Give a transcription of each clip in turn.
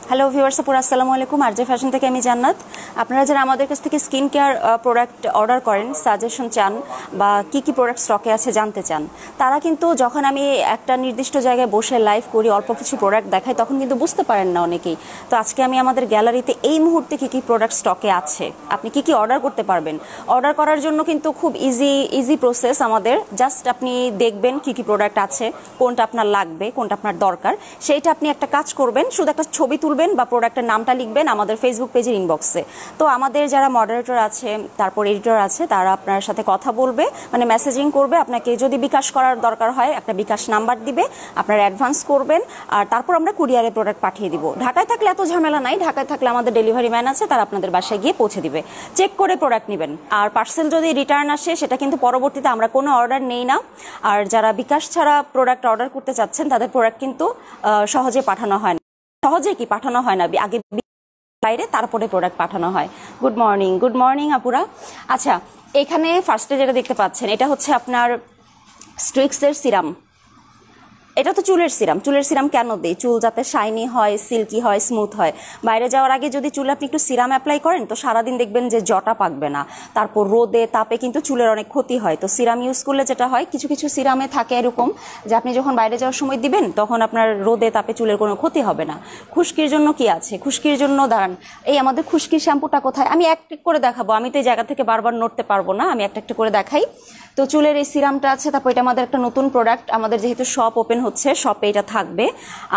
Hello viewers, আসসালামু আলাইকুম। RJ fashion থেকে আমি জান্নাত। আপনারা যারা আমাদের কাছ থেকে স্কিন কেয়ার প্রোডাক্ট অর্ডার করেন, সাজেশন চান বা কি কি প্রোডাক্ট স্টকে আছে জানতে চান, তারা কিন্তু যখন আমি একটা নির্দিষ্ট জায়গায় বসে লাইভ করি, অল্প কিছু প্রোডাক্ট দেখাই, তখন কিন্তু বুঝতে পারেন না অনেকেই। তো আজকে আমি আমাদের গ্যালারিতে এই মুহূর্তে কি কি প্রোডাক্ট স্টকে আছে, আপনি কি কি অর্ডার করতে পারবেন। অর্ডার করার জন্য কিন্তু খুব ইজি প্রসেস আমাদের। জাস্ট আপনি দেখবেন কি কি প্রোডাক্ট আছে, কোনটা আপনার লাগবে, কোনটা আপনার দরকার, সেইটা আপনি একটা কাজ করবেন, শুধু একটা ছবি তুলবেন বা প্রোডাক্টের নামটা লিখবেন আমাদের ফেসবুক পেজের ইনবক্সে। তো আমাদের যারা মডারেটর আছে, তারপর এডিটর আছে, তারা আপনার সাথে কথা বলবে, মানে মেসেজিং করবে। আপনাকে যদি বিকাশ করার দরকার হয়, একটা বিকাশ নাম্বার দিবে, আপনার অ্যাডভান্স করবেন, আর তারপর আমরা কুরিয়ারে প্রোডাক্ট পাঠিয়ে দিব। ঢাকায় থাকলে এত ঝামেলা নাই, ঢাকায় থাকলে আমাদের ডেলিভারি ম্যান আছে, তারা আপনাদের বাসায় গিয়ে পৌঁছে দিবে। চেক করে প্রোডাক্ট নেবেন। আর পার্সেল যদি রিটার্ন আসে, সেটা কিন্তু পরবর্তীতে আমরা কোনো অর্ডার নেই না। আর যারা বিকাশ ছাড়া প্রোডাক্ট অর্ডার করতে চাচ্ছেন, তাদের প্রোডাক্ট কিন্তু সহজে পাঠানো হয় না। সহজে কি পাঠানো হয় না, আগে বাইরে, তারপরে প্রোডাক্ট পাঠানো হয়। গুড মর্নিং আপুরা। আচ্ছা, এখানে ফার্স্টে যেটা দেখতে পাচ্ছেন, এটা হচ্ছে আপনার স্ট্রিক্সের সিরাম। এটা তো চুলের সিরাম কেন দেই? চুল যাতে শাইনি হয়, সিল্কি হয়, স্মুথ হয়। বাইরে যাওয়ার আগে যদি চুলে আপনি একটু সিরাম অ্যাপ্লাই করেন, তো সারাদিন দেখবেন যে জটা পাকবে না। তারপর রোদে তাপে কিন্তু চুলের অনেক ক্ষতি হয়। তো সিরাম ইউজ করলে যেটা হয়, কিছু কিছু সিরামে থাকে এরকম যে আপনি যখন বাইরে যাওয়ার সময় দিবেন, তখন আপনার রোদে তাপে চুলের কোনো ক্ষতি হবে না। খুশকির জন্য কি আছে? খুশকির জন্য দাঁড়ান, এই আমাদের খুশকির শ্যাম্পুটা কোথায়? আমি একটা করে দেখাবো, আমি তো এই জায়গা থেকে বারবার নড়তে পারবো না, আমি একটা করে দেখাই। তো চুলের এই সিরামটা আছে, তারপর এটা আমাদের একটা নতুন প্রোডাক্ট, আমাদের যেহেতু শপ ওপেন হচ্ছে, শপে এটা থাকবে।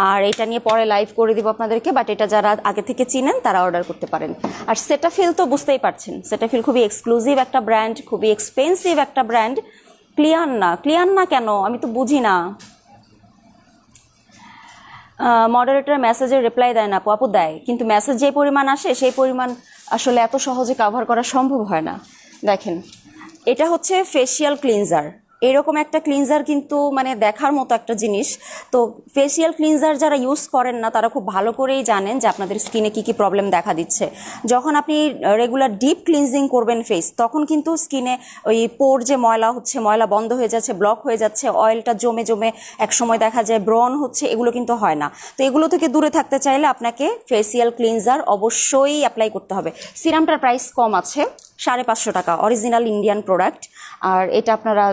আর এটা নিয়ে পরে লাইভ করে দিব আপনাদেরকে, বাট এটা যারা আগে থেকে চিনেন তারা অর্ডার করতে পারেন। আর সেটাফিল তো বুঝতেই পারছেন, সেটাফিল খুবই এক্সক্লুসিভ একটা ব্র্যান্ড, খুবই এক্সপেন্সিভ একটা ব্র্যান্ড। ক্লিয়ার না কেন আমি তো বুঝি না। মডারেটর মেসেজের রিপ্লাই দেয় না আপু দেয়, কিন্তু মেসেজ যে পরিমাণ আসে, সেই পরিমাণ আসলে এত সহজে কভার করা সম্ভব হয় না। দেখেন, এটা হচ্ছে ফেসিয়াল ক্লিনজার। এরকম একটা ক্লিনজার কিন্তু মানে দেখার মতো একটা জিনিস। তো ফেসিয়াল ক্লিনজার যারা ইউজ করেন না, তারা খুব ভালো করেই জানেন যে আপনাদের স্কিনে কি কি প্রবলেম দেখা দিচ্ছে। যখন আপনি রেগুলার ডিপ ক্লিনজিং করবেন ফেস, তখন কিন্তু স্কিনে ওই পোর যে ময়লা হচ্ছে, ময়লা বন্ধ হয়ে যাচ্ছে, ব্লক হয়ে যাচ্ছে, অয়েলটা জমে জমে একসময় দেখা যায় ব্রন হচ্ছে, এগুলো কিন্তু হয় না। তো এগুলো থেকে দূরে থাকতে চাইলে আপনাকে ফেসিয়াল ক্লিনজার অবশ্যই অ্যাপ্লাই করতে হবে। সিরামটার প্রাইস কম আছে, 550 টাকা, অরিজিনাল ইন্ডিয়ান প্রোডাক্ট। আর এটা আপনারা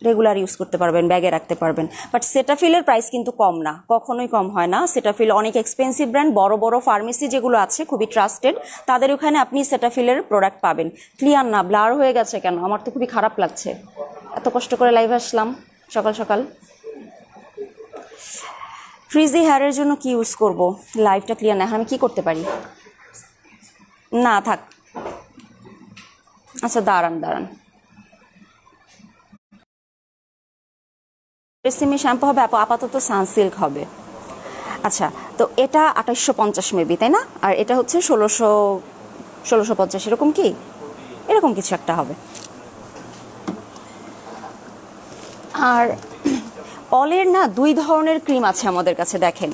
রেগুলার ইউজ করতে পারবেন, ব্যাগে রাখতে পারবেন। বাট সেটাফিলের প্রাইস কিন্তু কম না, কখনোই কম হয় না। সেটাফিল অনেক এক্সপেন্সিভ ব্র্যান্ড, বড় বড় ফার্মেসি যেগুলো আছে খুবই ট্রাস্টেড, তাদের ওখানে আপনি সেটাফিলের প্রোডাক্ট পাবেন। ক্লিয়ার না, ব্লার হয়ে গেছে কেন? আমার তো খুবই খারাপ লাগছে, এত কষ্ট করে লাইভ আসলাম সকাল সকাল। ফ্রিজি হেয়ারের জন্য কি ইউজ করব? লাইভটা ক্লিয়ার না, এখন আমি কি করতে পারি? না থাক, আচ্ছা দাঁড়ান। রেসিমি শ্যাম্পু হবে, আপাতত সানসিল্ক হবে। আচ্ছা, তো এটা 2850 মেবি, তাই না? আর এটা হচ্ছে 1650, এরকম কি, এরকম কিছু একটা হবে। আর অলের না 2 ধরনের ক্রিম আছে আমাদের কাছে, দেখেন।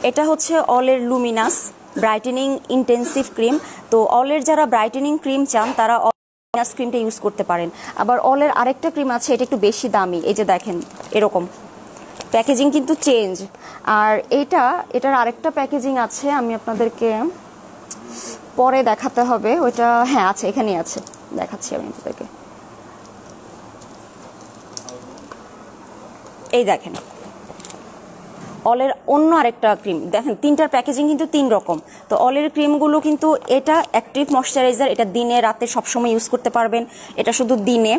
এটা হচ্ছে অলের লুমিনাস ব্রাইটেনিং ইন্টেন্সিভ ক্রিম। তো অলের যারা ব্রাইটেনিং ক্রিম চান, তারা লুমিনাস ক্রিমটা ইউজ করতে পারেন। আবার অলের আরেকটা ক্রিম আছে, এটা একটু বেশি দামি, এই যে দেখেন এরকম প্যাকেজিং কিন্তু চেঞ্জ। আর এটার আরেকটা প্যাকেজিং আছে, আমি আপনাদেরকে পরে দেখাতে হবে ওইটা। হ্যাঁ আছে, এখানেই আছে, দেখাচ্ছি আমি আপনাদেরকে। এই দেখেন অলের অন্য আরেকটা ক্রিম, দেখেন 3টার প্যাকেজিং কিন্তু 3 রকম। তো অলের ক্রিমগুলো কিন্তু, এটা অ্যাক্টিভ ময়শ্চারাইজার, এটা দিনে রাতে সবসময় ইউজ করতে পারবেন, এটা শুধু দিনে।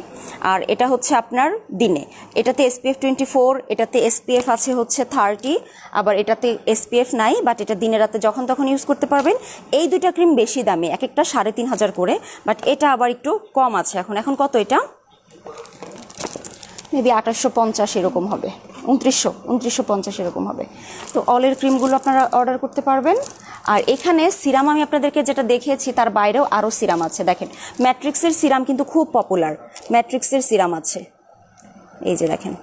আর এটা হচ্ছে আপনার দিনে, এটাতে SPF 24, এটাতে SPF আছে হচ্ছে 30, আবার এটাতে SPF নাই, বাট এটা দিনে রাতে যখন তখন ইউজ করতে পারবেন। এই 2টা ক্রিম বেশি দামি, এক একটা 3500 করে, বাট এটা আবার একটু কম আছে। এখন কত? এটা মেবি 2850 এরকম হবে, 2950 এরকম হবে। তো অলের ক্রিমগুলো আপনারা অর্ডার করতে পারবেন। আর এখানে সিরাম আমি আপনাদেরকে যেটা দেখিয়েছি, তার বাইরেও আরও সিরাম আছে। দেখেন, ম্যাট্রিক্সের সিরাম কিন্তু খুব পপুলার, ম্যাট্রিক্সের সিরাম আছে, এই যে দেখেন।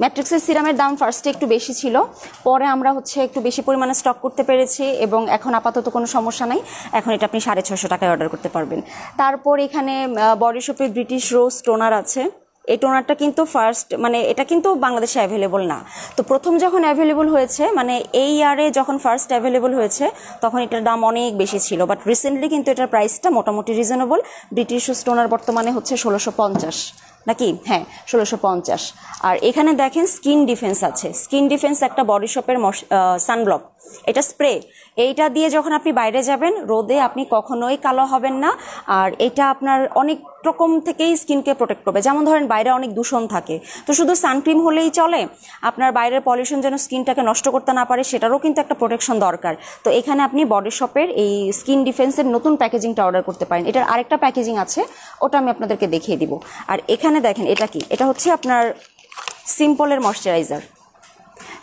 ম্যাট্রিক্সের সিরামের দাম ফার্স্টে একটু বেশি ছিল, পরে আমরা হচ্ছে একটু বেশি পরিমাণে স্টক করতে পেরেছি, এবং এখন আপাতত কোনো সমস্যা নাই। এখন এটা আপনি 650 টাকায় অর্ডার করতে পারবেন। তারপর এখানে বডি শপের ব্রিটিশ রোজ টোনার আছে, এই টোনারটা কিন্তু ফার্স্ট মানে এটা কিন্তু বাংলাদেশে অ্যাভেলেবল না। তো প্রথম যখন অ্যাভেলেবল হয়েছে মানে এই ইয়ারে যখন ফার্স্ট অ্যাভেলেবল হয়েছে তখন এটার দাম অনেক বেশি ছিল, বাট রিসেন্টলি কিন্তু এটার প্রাইসটা মোটামুটি রিজনেবল। ব্রিটিশ টোনার বর্তমানে হচ্ছে 1650 নাকি, হ্যাঁ 1650। আর এখানে দেখেন স্কিন ডিফেন্স আছে। স্কিন ডিফেন্স একটা বডি শপের সানব্লক, এটা স্প্রে। এইটা দিয়ে যখন আপনি বাইরে যাবেন রোদে আপনি কখনোই কালো হবেন না। আর এটা আপনার অনেক রকম থেকেই স্কিনকে প্রোটেক্ট করবে। যেমন ধরেন বাইরে অনেক দূষণ থাকে, তো শুধু সানক্রিম হলেই চলে? আপনার বাইরের পলিউশন যেন স্কিনটাকে নষ্ট করতে না পারে সেটারও কিন্তু একটা প্রোটেকশন দরকার। তো এখানে আপনি বডি শপের এই স্কিন ডিফেন্সের নতুন প্যাকেজিংটা অর্ডার করতে পারেন। এটার আরেকটা প্যাকেজিং আছে, ওটা আমি আপনাদেরকে দেখিয়ে দিব। আর এখানে দেখেন এটা কি, এটা হচ্ছে আপনার সিম্পলের ময়শ্চারাইজার।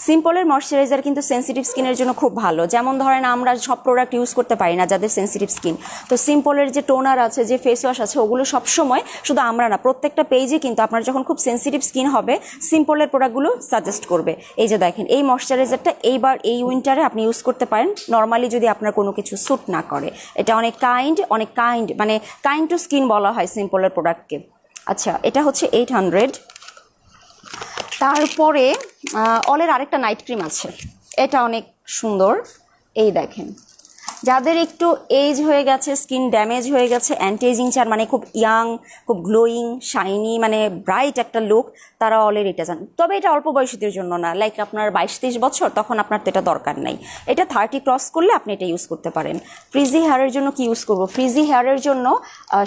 সিম্পলের ময়শ্চারাইজার কিন্তু সেন্সিটিভ স্কিনের জন্য খুব ভালো। যেমন ধরেন আমরা সব প্রোডাক্ট ইউজ করতে পারি না যাদের সেন্সিটিভ স্কিন, তো সিম্পলের যে টোনার আছে, যে ফেস ওয়াশ আছে, ওগুলো সবসময়, শুধু আমরা না প্রত্যেকটা পেজে কিন্তু আপনার যখন খুব সেন্সিটিভ স্কিন হবে সিম্পলের প্রোডাক্টগুলো সাজেস্ট করবে। এই যে দেখেন এই ময়শ্চারাইজারটা এইবার এই উইন্টারে আপনি ইউজ করতে পারেন, নর্মালি যদি আপনার কোনো কিছু স্যুট না করে। এটা অনেক কাইন্ড মানে কাইন্ড টু স্কিন বলা হয় সিম্পলের প্রোডাক্টকে। আচ্ছা, এটা হচ্ছে 800। তারপরে অলের আরেকটা নাইট ক্রিম আছে, এটা অনেক সুন্দর। এই দেখেন, যাদের একটু এজ হয়ে গেছে, স্কিন ড্যামেজ হয়ে গেছে, অ্যান্টি এজিং চান, মানে খুব ইয়াং, খুব গ্লোয়িং, শাইনি, মানে ব্রাইট একটা লুক, তারা অলের এটা চান। তবে এটা অল্প বয়সীদের জন্য না, লাইক আপনার 22-23 বছর, তখন আপনার তো এটা দরকার নাই। এটা 30 ক্রস করলে আপনি এটা ইউজ করতে পারেন। ফ্রিজি হেয়ারের জন্য কি ইউজ করব? ফ্রিজি হেয়ারের জন্য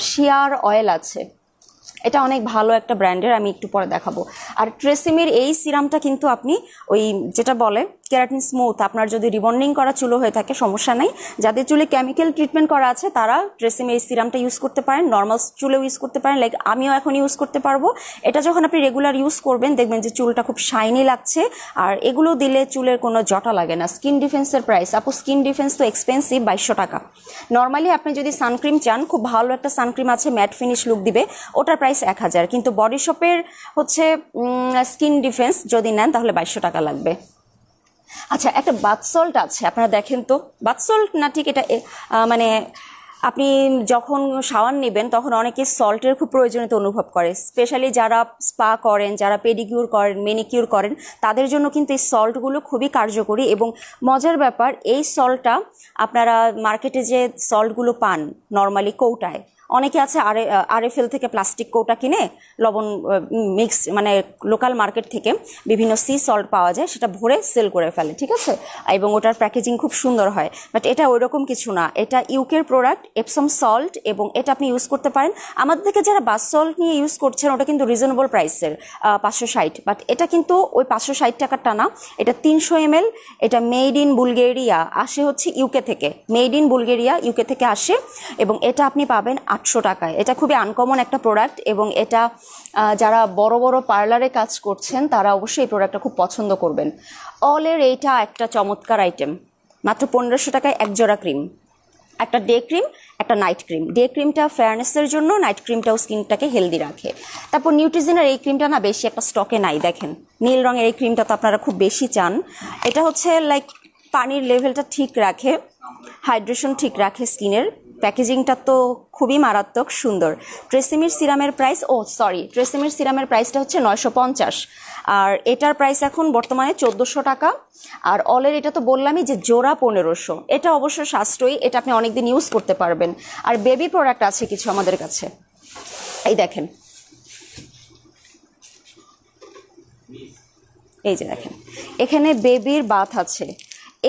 শিয়ার অয়েল আছে, এটা অনেক ভালো একটা ব্র্যান্ডের, আমি একটু পরে দেখাবো। আর ট্রেসিমির এই সিরামটা কিন্তু আপনি ওই যেটা বলে কেরাটিন স্মুথ, আপনার যদি রিবন্ডিং করা চুলও হয়ে থাকে সমস্যা নাই, যাদের চুলে কেমিক্যাল ট্রিটমেন্ট করা আছে তারা ট্রেসিমির এই সিরামটা ইউজ করতে পারেন, নর্মাল চুলেও ইউজ করতে পারেন, লাইক আমিও এখন ইউজ করতে পারবো। এটা যখন আপনি রেগুলার ইউজ করবেন দেখবেন যে চুলটা খুব শাইনি লাগছে, আর এগুলো দিলে চুলের কোনো জটা লাগে না। স্কিন ডিফেন্সের প্রাইস, আপু স্কিন ডিফেন্স তো এক্সপেন্সিভ, 2200 টাকা। নর্মালি আপনি যদি সানক্রিম চান, খুব ভালো একটা সানক্রিম আছে, ম্যাট ফিনিশ লুক দিবে, ওটার প্রাইস 1000, কিন্তু বডি শপের হচ্ছে স্কিন ডিফেন্স যদি নেন তাহলে 2200 টাকা লাগবে। আচ্ছা, একটা বাথ সল্ট আছে, আপনারা দেখেন তো, বাথ সল্ট না ঠিক এটা মানে আপনি যখন শাওয়ার নেবেন তখন অনেকে সল্টের খুব প্রয়োজনীয়তা অনুভব করে, স্পেশালি যারা স্পা করেন, যারা পেডিকিউর করেন, মেনিকিউর করেন, তাদের জন্য কিন্তু এই সল্টগুলো খুবই কার্যকরী। এবং মজার ব্যাপার, এই সল্টটা আপনারা মার্কেটে যে সল্টগুলো পান নর্মালি কৌটায়, অনেকে আছে আরএফএল থেকে প্লাস্টিক কৌটা কিনে লবণ মিক্স, মানে লোকাল মার্কেট থেকে বিভিন্ন সি সল্ট পাওয়া যায়, সেটা ভরে সেল করে ফেলে, ঠিক আছে, এবং ওটার প্যাকেজিং খুব সুন্দর হয়। বাট এটা ওইরকম কিছু না, এটা ইউকের প্রোডাক্ট, এপসম সল্ট, এবং এটা আপনি ইউজ করতে পারেন। আমাদের থেকে যারা বাথ সল্ট নিয়ে ইউজ করছেন ওটা কিন্তু রিজনেবল প্রাইসের, 560, বাট এটা কিন্তু ওই 560 টাকারটা না, এটা 300 ml, এটা মেড ইন বুলগেরিয়া, আসে হচ্ছে ইউকে থেকে, মেড ইন বুলগেরিয়া ইউকে থেকে আসে, এবং এটা আপনি পাবেন 800 টাকায়। এটা খুবই আনকমন একটা প্রোডাক্ট, এবং এটা যারা বড় বড় পার্লারে কাজ করছেন তারা অবশ্যই এই প্রোডাক্টটা খুব পছন্দ করবেন। অলের এইটা একটা চমৎকার আইটেম, মাত্র 1500 টাকায় এক জোড়া ক্রিম, একটা ডে ক্রিম, একটা নাইট ক্রিম। ডে ক্রিমটা ফেয়ারনেসের জন্য, নাইট ক্রিমটাও স্কিনটাকে হেলদি রাখে। তারপর নিউট্রিজেনের এই ক্রিমটা না বেশি একটা স্টকে নাই, দেখেন নীল রঙের এই ক্রিমটা তো আপনারা খুব বেশি চান। এটা হচ্ছে লাইক পানির লেভেলটা ঠিক রাখে, হাইড্রেশন ঠিক রাখে স্কিনের, প্যাকেজিংটা তো খুবই মারাত্মক সুন্দর। ট্রেসিমির সিরামের প্রাইস, ট্রেসিমির সিরামের প্রাইসটা হচ্ছে 950, আর এটার প্রাইস এখন বর্তমানে 1400 টাকা। আর অলের এটা তো বললামই যে জোড়া 1500, এটা অবশ্য সাশ্রয়ী, এটা আপনি অনেকদিন ইউজ করতে পারবেন। আর বেবি প্রোডাক্ট আছে কিছু আমাদের কাছে, এই দেখেন, এই যে দেখেন এখানে বেবির বাথ আছে।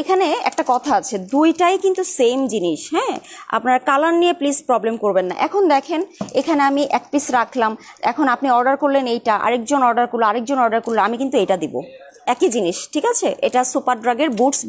এখানে একটা কথা আছে, দুইটাই কিন্তু সেম জিনিস, হ্যাঁ, আপনার কালার নিয়ে প্লিজ প্রবলেম করবেন না। এখন দেখেন এখানে আমি এক পিস রাখলাম, এখন আপনি অর্ডার করলেন এইটা, আরেকজন অর্ডার করলো, আমি কিন্তু এটা দিব, একই জিনিস, ঠিক আছে। এটা সুপার ড্রাগের Boots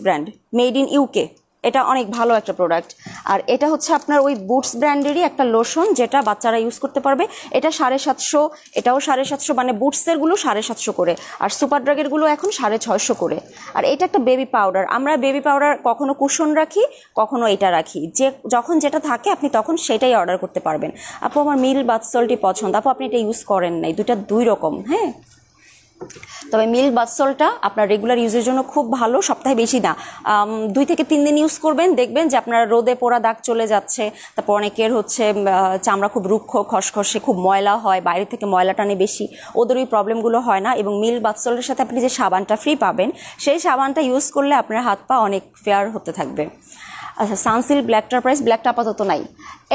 brand, made in UK, এটা অনেক ভালো একটা প্রোডাক্ট। আর এটা হচ্ছে আপনার ওই বুটস ব্র্যান্ডেরই একটা লোশন, যেটা বাচ্চারা ইউজ করতে পারবে। এটা 750, এটাও 750, মানে বুটসের গুলো 750 করে, আর সুপার ড্রাগের গুলো এখন 650 করে। আর এটা একটা বেবি পাউডার, আমরা বেবি পাউডার কখনো কুশন রাখি, কখনো এটা রাখি, যে যখন যেটা থাকে আপনি তখন সেটাই অর্ডার করতে পারবেন। আপু আমার মিল বাথ সল্টই পছন্দ, আপু আপনি এটা ইউজ করেন নাই, দুই রকম, হ্যাঁ তবে মিল্ক বাথ সল্টটা আপনার রেগুলার ইউজের জন্য খুব ভালো, সপ্তাহে বেশি না 2 থেকে 3 দিন ইউজ করবেন, দেখবেন যে আপনার রোদে পোড়া দাগ চলে যাচ্ছে। তারপর অনেকের হচ্ছে চামড়া খুব রুক্ষ, খসখসে, খুব ময়লা হয়, বাইরে থেকে ময়লা টানে বেশি, ওদের ওই প্রবলেমগুলো হয় না। এবং মিল্ক বাথ সল্টের সাথে আপনি যে সাবানটা ফ্রি পাবেন, সেই সাবানটা ইউজ করলে আপনার হাত পা অনেক ফেয়ার হতে থাকবে। আচ্ছা, সানসিল্ক ব্ল্যাকটার প্রাইস, ব্ল্যাকটা আপাতত নাই।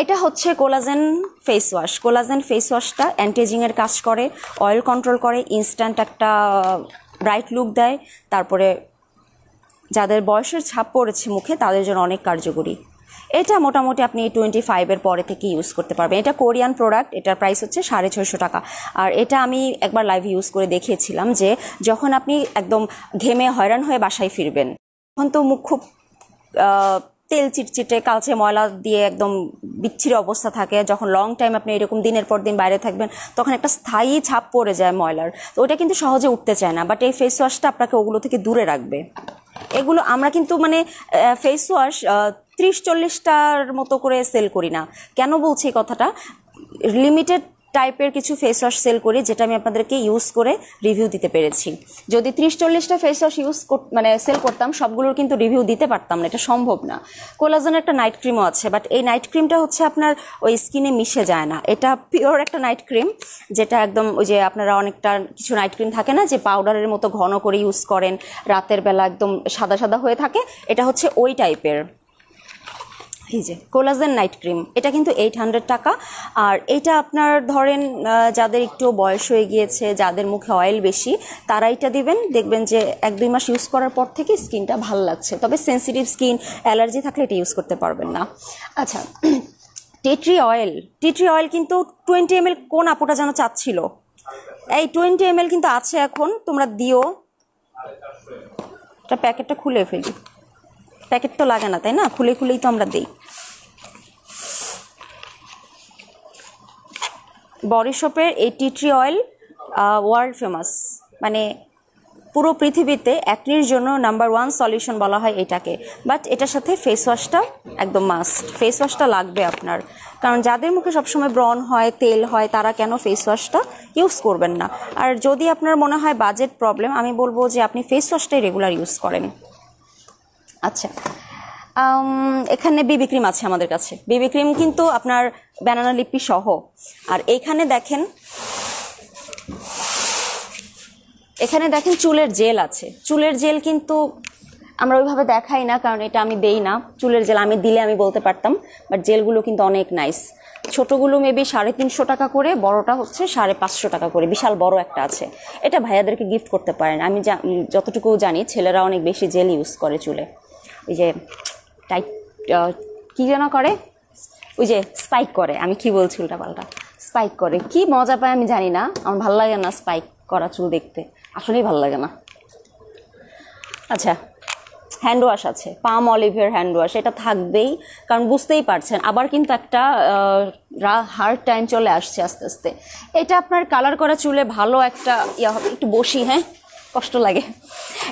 এটা হচ্ছে collagen face wash. Collagen face ওয়াশটা অ্যান্টিএজিংয়ের কাজ করে, অয়েল কন্ট্রোল করে, ইনস্ট্যান্ট একটা ব্রাইট লুক দেয়। তারপরে যাদের বয়সের ছাপ পড়েছে মুখে তাদের জন্য অনেক কার্যকরী। এটা মোটামুটি আপনি 25-এর পরে থেকে ইউজ করতে পারবেন। এটা কোরিয়ান প্রোডাক্ট, এটার প্রাইস হচ্ছে 650 টাকা। আর এটা আমি একবার লাইভ ইউজ করে দেখিয়েছিলাম যে যখন আপনি একদম ঘেমে হয়রান হয়ে বাসায় ফিরবেন, তখন তো মুখ খুব তেল চিটচিটে, কালচে ময়লা দিয়ে একদম বিচ্ছিরি অবস্থা থাকে। যখন লং টাইম আপনি এরকম দিনের পর দিন বাইরে থাকবেন, তখন একটা স্থায়ী ছাপ পড়ে যায় ময়লার, তো ওটা কিন্তু সহজে উঠতে চায় না। বাট এই ফেস ওয়াশটা আপনাকে ওগুলো থেকে দূরে রাখবে। এগুলো আমরা কিন্তু মানে ফেস ওয়াশ 30-40টার মতো করে সেল করি না। কেন বলছি এই কথাটা? লিমিটেড টাইপের কিছু ফেস ওয়াশ সেল করি, যেটা আমি আপনাদেরকে ইউজ করে রিভিউ দিতে পেরেছি। যদি 30-40টা ফেস ওয়াশ মানে সেল করতাম, সবগুলোর কিন্তু রিভিউ দিতে পারতাম না, এটা সম্ভব না। কোলাজেনের একটা নাইট ক্রিমও আছে, বাট এই নাইট ক্রিমটা হচ্ছে আপনার ওই স্কিনে মিশে যায় না। এটা পিওর একটা নাইট ক্রিম, যেটা একদম ওই যে আপনারা অনেকটা কিছু নাইট ক্রিম থাকে না যে পাউডারের মতো ঘন করে ইউজ করেন, রাতের বেলা একদম সাদা সাদা হয়ে থাকে, এটা হচ্ছে ওই টাইপের। এই যে কোলাজেন নাইট ক্রিম, এটা কিন্তু 800 টাকা। আর এটা আপনার ধরেন যাদের একটু বয়স হয়ে গিয়েছে, যাদের মুখে অয়েল বেশি, তারা এটা দিবেন, দেখবেন যে 1-2 মাস ইউজ করার পর থেকে স্কিনটা ভালো লাগছে। তবে সেন্সিটিভ স্কিন, অ্যালার্জি থাকলে এটা ইউজ করতে পারবেন না। আচ্ছা, টি ট্রি অয়েল কিন্তু 20 ml কোন আপুটা যেন চাচ্ছিল, এই 20 ml কিন্তু আছে এখন, তোমরা দিও। এটা প্যাকেটটা খুলে ফেলি, প্যাকেট তো লাগে না তাই না, খুলে খুলেই তো আমরা দিই। বডি শপের এই tea tree oil world famous, মানে পুরো পৃথিবীতে অ্যাকনির জন্য নাম্বার 1 সলিউশন বলা হয় এটাকে। বাট এটার সাথে ফেস ওয়াশটা একদম মাস্ট, ফেস ওয়াশটা লাগবে আপনার। কারণ যাদের মুখে সবসময় ব্রণ হয়, তেল হয়, তারা কেন ফেস ওয়াশটা ইউজ করবেন না? আর যদি আপনার মনে হয় বাজেট প্রবলেম, আমি বলবো যে আপনি ফেস ওয়াশটাই রেগুলার ইউজ করেন। আচ্ছা, এখানে বিবি ক্রিম আছে আমাদের কাছে। বিবি ক্রিম কিন্তু আপনার ব্যানানা লিপি সহ। আর এখানে দেখেন চুলের জেল আছে। চুলের জেল কিন্তু আমরা ওইভাবে দেখাই না, কারণ এটা আমি দেই না। চুলের জেল আমি দিলে আমি বলতে পারতাম, বাট জেলগুলো কিন্তু অনেক নাইস। ছোটগুলো মেবি 350 টাকা করে, বড়টা হচ্ছে 550 টাকা করে, বিশাল বড় একটা আছে। এটা ভাইয়াদেরকে গিফট করতে পারেন। আমি যতটুকু জানি ছেলেরা অনেক বেশি জেল ইউজ করে চুলে, ওই যে টাইট কি যেন করে, ওই যে স্পাইক করে, আমি কি বলছি উল্টাপাল্টা, স্পাইক করে। কি মজা পায় আমি জানি না, আমার ভালো লাগে না স্পাইক করা চুল দেখতে, আসলেই ভালো লাগে না। আচ্ছা, হ্যান্ড ওয়াশ আছে, পাম অলিভের হ্যান্ড ওয়াশ, এটা থাকবেই, কারণ বুঝতেই পারছেন আবার কিন্তু একটা হার্ড টাইম চলে আসছে আস্তে আস্তে। এটা আপনার কালার করা চুলে ভালো একটা ইয়া হবে। একটু বসি, হ্যাঁ, কষ্ট লাগে।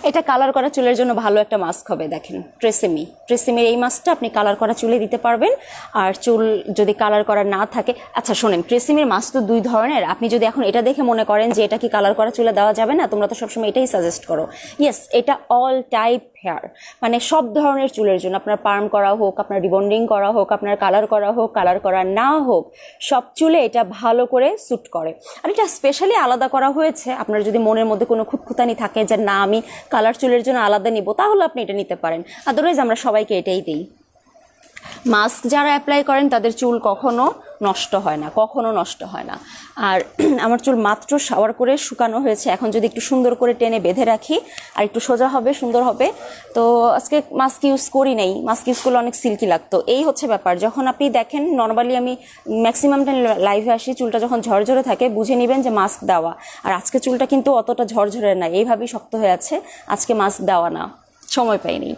এটা কালার করা চুলের জন্য ভালো একটা মাস্ক হবে। দেখেন ট্রেসেমির এই মাস্কটা আপনি কালার করা চুলে দিতে পারবেন। আর চুল যদি কালার করা না থাকে, আচ্ছা শোনেন, ট্রেসেমির মাস্ক তো 2 ধরনের। আপনি যদি এখন এটা দেখে মনে করেন যে এটা কি কালার করা চুলে দেওয়া যাবে না, তোমরা তো সবসময় এটাই সাজেস্ট করো। ইয়েস, এটা অল টাইপ হেয়ার, মানে সব ধরনের চুলের জন্য, আপনার পার্ম করা হোক, আপনার রিবন্ডিং করা হোক, আপনার কালার করা হোক, কালার করা না হোক, সব চুলে এটা ভালো করে স্যুট করে। আর এটা স্পেশালি আলাদা করা হয়েছে। আপনার যদি মনের মধ্যে কোনো খুঁতখুঁতানি থাকে যে না আমি কালার চুলের জন্য আলাদা নিব, তাহলে আপনি এটা নিতে পারেন। আদারওয়াইজ আমরা সবাইকে এটাই দিই। মাস্ক যারা অ্যাপ্লাই করেন তাদের চুল কখনো নষ্ট হয় না। আর আমার চুল মাত্র শাওয়ার করে শুকানো হয়েছে, এখন যদি একটু সুন্দর করে টেনে বেঁধে রাখি আর একটু সোজা হবে, সুন্দর হবে। তো আজকে মাস্ক ইউজ করি নাই, মাস্ক ইউজ করলে অনেক সিল্কি লাগতো। এই হচ্ছে ব্যাপার। যখন আপনি দেখেন নর্মালি আমি ম্যাক্সিমাম টাইম লাইভে আসি, চুলটা যখন ঝরঝরে থাকে বুঝে নেবেন যে মাস্ক দেওয়া। আর আজকে চুলটা কিন্তু অতটা ঝরঝরে না, এইভাবেই শক্ত হয়ে আছে, আজকে মাস্ক দেওয়া না, সময় পাইনি।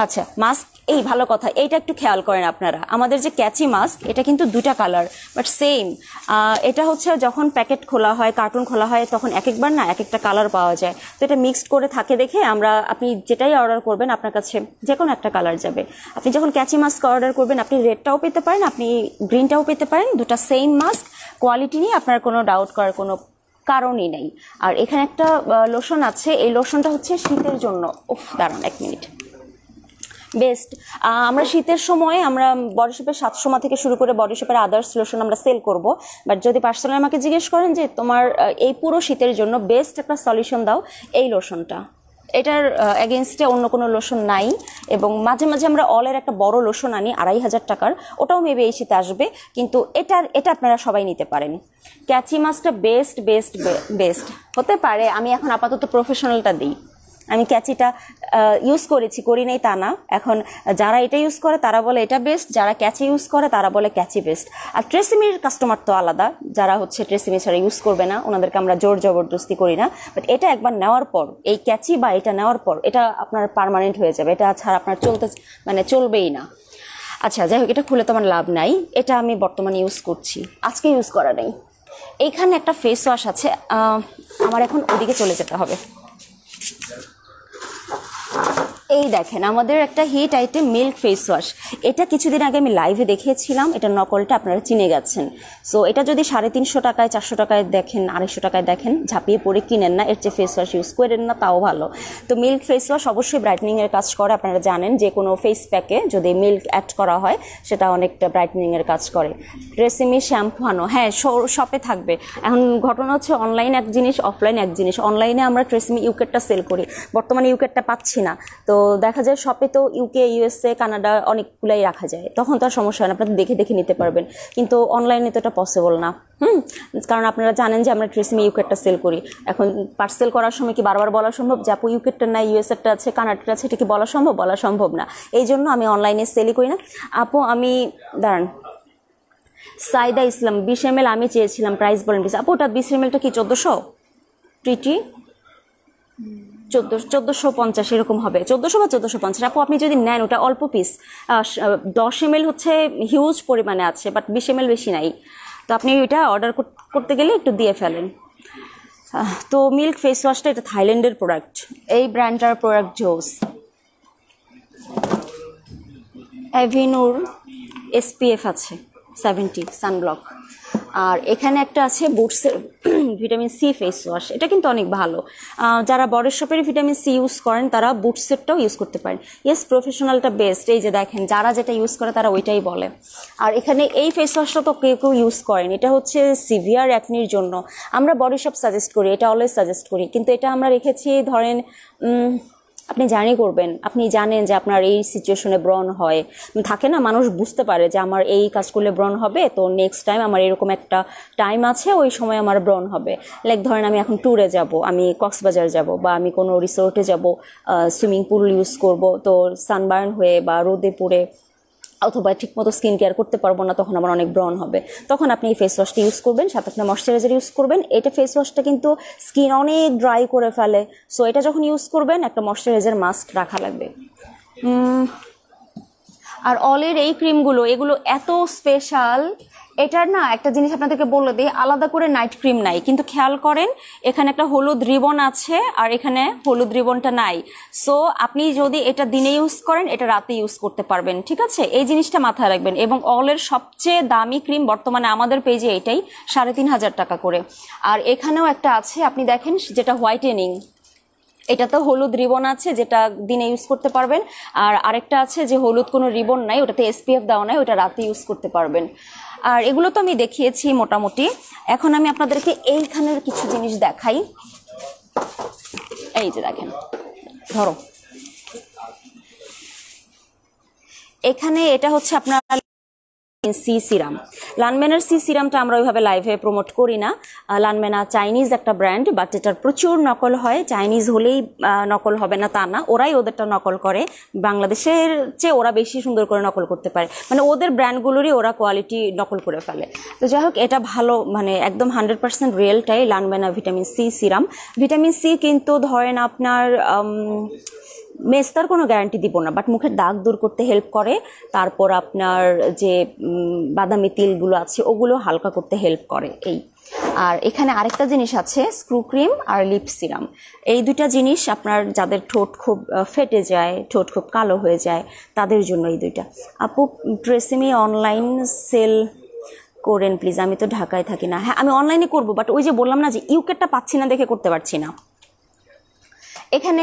আচ্ছা, মাস্ক, এই ভালো কথা, এইটা একটু খেয়াল করেন আপনারা। আমাদের যে ক্যাচি মাস্ক, এটা কিন্তু 2টা কালার, বাট সেম। এটা হচ্ছে যখন প্যাকেট খোলা হয়, কার্টুন খোলা হয়, তখন একবার না এক একটা কালার পাওয়া যায়। তো এটা মিক্সড করে থাকে দেখে আপনি যেটাই অর্ডার করবেন আপনার কাছে যে কোনো একটা কালার যাবে। আপনি যখন ক্যাচি মাস্ক অর্ডার করবেন, আপনি রেডটাও পেতে পারেন, আপনি গ্রিনটাও পেতে পারেন। 2টা সেম মাস্ক, কোয়ালিটি নিয়ে আপনার কোনো ডাউট করার কোনো কারণই নেই। আর এখানে একটা লোশন আছে, এই লোশনটা হচ্ছে শীতের জন্য। উফ দাঁড়ান 1 মিনিট। বেস্ট। আমরা শীতের সময় আমরা বডি শপের 700 থেকে শুরু করে বডি শপের আদার্স লোশন আমরা সেল করব, বাট যদি পার্সোনালি আমাকে জিজ্ঞেস করেন যে তোমার এই পুরো শীতের জন্য বেস্ট একটা সলিউশন দাও, এই লোশনটা, এটার এগেনস্টে অন্য কোনো লোশন নাই। এবং মাঝে মাঝে আমরা অলের একটা বড় লোশন আনি 2500 টাকার, ওটাও মেবি এই শীতে আসবে, কিন্তু এটা আপনারা সবাই নিতে পারেন। ক্যাচি মাস্কটা বেস্ট বেস্ট বেস্ট হতে পারে। আমি এখন আপাতত প্রফেশনালটা দিই, আমি ক্যাচিটা ইউজ করেছি, করি নাই তা না। এখন যারা এটা ইউজ করে তারা বলে এটা বেস্ট, যারা ক্যাচি ইউজ করে তারা বলে ক্যাচি বেস্ট। আর ট্রেসিমির কাস্টমার তো আলাদা, যারা হচ্ছে ট্রেসিমি ছাড়া ইউজ করবে না, ওনাদেরকে আমরা জোর জবরদস্তি করি না। বাট এটা একবার নেওয়ার পর, এই ক্যাচি বা এটা নেওয়ার পর এটা আপনার পার্মানেন্ট হয়ে যাবে, এটা ছাড়া আপনার চলবেই না। আচ্ছা যাই হোক, এটা খুলে তো আমার লাভ নাই, এটা আমি বর্তমানে ইউজ করছি, আজকে ইউজ করা নেই। এইখানে একটা ফেস ওয়াশ আছে, আমার এখন ওদিকে চলে যেতে হবে। এই দেখেন আমাদের একটা hit item milk face wash. এটা কিছুদিন আগে আমি লাইভে দেখিয়েছিলাম, এটা নকলটা আপনারা চিনে গেছেন। সো এটা যদি 350 টাকায় 400 টাকায় দেখেন, 250 টাকায় দেখেন, ঝাঁপিয়ে পড়ে কিনেন না, এর চেয়ে ফেস ওয়াশ ইউজ করেন না, তাও ভালো। তো মিল্ক ফেস ওয়াশ অবশ্যই ব্রাইটনিং এর কাজ করে, আপনারা জানেন যে কোনো ফেস প্যাকে যদি মিল্ক অ্যাড করা হয় সেটা অনেকটা ব্রাইটনিং এর কাজ করে। ট্রেসিমি শ্যাম্পু আনো, হ্যাঁ শপে থাকবে। এখন ঘটনা হচ্ছে অনলাইন এক জিনিস, অফলাইন এক জিনিস। অনলাইনে আমরা ট্রেসিমি ইউকেটটা সেল করি, বর্তমানে ইউকেটটা পাচ্ছি না, তো দেখা যায় শপে তো ইউকে, ইউএসএ, কানাডা অনেকগুলাই রাখা যায়, তখন তো আর সমস্যা হয় না, আপনারা দেখে দেখে নিতে পারবেন। কিন্তু অনলাইনে তো এটা পসিবল না, কারণ আপনারা জানেন যে আমরা ট্রেসিমি ইউকেটটা সেল করি। এখন পার্সেল করার সময় কি বারবার বলা সম্ভব যে আপু ইউকেটটা নাই, ইউএসএটা আছে, কানাডাটা আছে, এটা কি বলা সম্ভব না। এই জন্য আমি অনলাইনে সেলই করি না। আপু আমি দাঁড়ান, সাইদা ইসলাম 20 ml আমি চেয়েছিলাম, প্রাইস বলেন প্লিজ। আপু ওটা 20 ml কি 1400? প্রিটি 1450 এরকম হবে, 1400 বা 1450। আপু আপনি যদি নেন ওটা অল্প পিস, 10 ml হচ্ছে হিউজ পরিমাণে আছে, বাট 20 ml বেশি নাই, তো আপনি ওইটা অর্ডার করতে গেলে একটু দিয়ে ফেলেন। তো মিল্ক ফেস ওয়াশটা এটা থাইল্যান্ডের প্রোডাক্ট, এই ব্র্যান্ডটার প্রোডাক্ট জোস। অ্যাভিনুর SPF আছে 70 সানব্লক। আর এখানে একটা আছে বুটসের ভিটামিন সি ফেস ওয়াশ, এটা কিন্তু অনেক ভালো। যারা বডি শপের ভিটামিন সি ইউজ করেন তারা বুটসেরটাও ইউজ করতে পারেন। ইয়েস প্রফেশনালটা বেস্ট, এই যে দেখেন যারা যেটা ইউজ করে তারা ওইটাই বলে। আর এখানে এই ফেস ওয়াশটা তো কেউ কেউ ইউজ করেন, এটা হচ্ছে সিভিয়ার অ্যাকনির জন্য আমরা বডি শপ সাজেস্ট করি, এটা অলওয়েজ সাজেস্ট করি, কিন্তু এটা আমরা রেখেছি ধরেন আপনি জার্নি করবেন, আপনি জানেন যে আপনার এই সিচুয়েশনে ব্রণ হয়, থাকে না, মানুষ বুঝতে পারে যে আমার এই কাজ করলে ব্রণ হবে, তো নেক্সট টাইম আমার এরকম একটা টাইম আছে, ওই সময় আমার ব্রণ হবে। লাইক ধরেন আমি এখন ট্যুরে যাব, আমি কক্সবাজার যাব, বা আমি কোনো রিসোর্টে যাব, সুইমিং পুল ইউজ করব, তো সানবার্ন হয়ে বা রোদে পড়ে অথবা ঠিকমতো স্কিন কেয়ার করতে পারবো না, তখন আমার অনেক ব্রণ হবে, তখন আপনি এই ফেস ওয়াশটা ইউজ করবেন, সাথে আপনার ময়শ্চারাইজার ইউজ করবেন। এটা ফেস ওয়াশটা কিন্তু স্কিন অনেক ড্রাই করে ফেলে, সো এটা যখন ইউজ করবেন একটা ময়শ্চারাইজার মাস্ক রাখা লাগবে। আর অলের এই ক্রিমগুলো এগুলো এত স্পেশাল, এটার না একটা জিনিস আপনাদেরকে বলে দিই, আলাদা করে নাইট ক্রিম নাই, কিন্তু খেয়াল করেন এখানে একটা হলুদ রিবন আছে আর এখানে হলুদ রিবনটা নাই। সো আপনি যদি এটা দিনে ইউজ করেন এটা রাতে ইউজ করতে পারবেন, ঠিক আছে, এই জিনিসটা মাথায় রাখবেন। এবং অলের সবচেয়ে দামি ক্রিম বর্তমানে আমাদের পেজে এটাই 3500 টাকা করে। আর এখানেও একটা আছে আপনি দেখেন, যেটা হোয়াইটেনিং, এটা তো হলুদ রিবন আছে যেটা দিনে ইউজ করতে পারবেন, আর আরেকটা আছে যে হলুদ কোনো রিবন নাই, ওটাতে SPF দেওয়া নাই, ওটা রাতে ইউজ করতে পারবেন। আর এগুলো তো আমি দেখিয়েছি মোটামুটি, এখন আমি আপনাদেরকে এইখানের কিছু জিনিস দেখাই। এই যে দেখেন, ধরো এখানে এটা হচ্ছে আপনার সি সিরাম, লানমেনার সি সিরামটা আমরা ওইভাবে লাইভে প্রমোট করি না। লানমেনা চাইনিজ একটা ব্র্যান্ড, বাট এটার প্রচুর নকল হয়, চাইনিজ হলেই নকল হবে না তা না, ওরাই ওদেরটা নকল করে, বাংলাদেশের চেয়ে ওরা বেশি সুন্দর করে নকল করতে পারে, মানে ওদের ব্র্যান্ডগুলোরই ওরা কোয়ালিটি নকল করে ফেলে। তো যাই হোক এটা ভালো, মানে একদম 100% রিয়েলটাই লানমেনা vitamin C serum. Vitamin C কিন্তু ধরেন আপনার মেস্তার কোনো গ্যারান্টি দিব না, বাট মুখের দাগ দূর করতে হেল্প করে, তারপর আপনার যে বাদামি তিলগুলো আছে ওগুলো হালকা করতে হেল্প করে এই। আর এখানে আরেকটা জিনিস আছে স্ক্রু ক্রিম আর লিপ সিরাম, এই দুইটা জিনিস আপনার যাদের ঠোঁট খুব ফেটে যায়, ঠোঁট খুব কালো হয়ে যায়, তাদের জন্য এই দুইটা। আপু ট্রেসিমি অনলাইন সেল করেন প্লিজ, আমি তো ঢাকায় থাকি না। হ্যাঁ আমি অনলাইনে করবো, বাট ওই যে বললাম না যে ইউকেটটা পাচ্ছি না দেখে করতে পারছি না। এখানে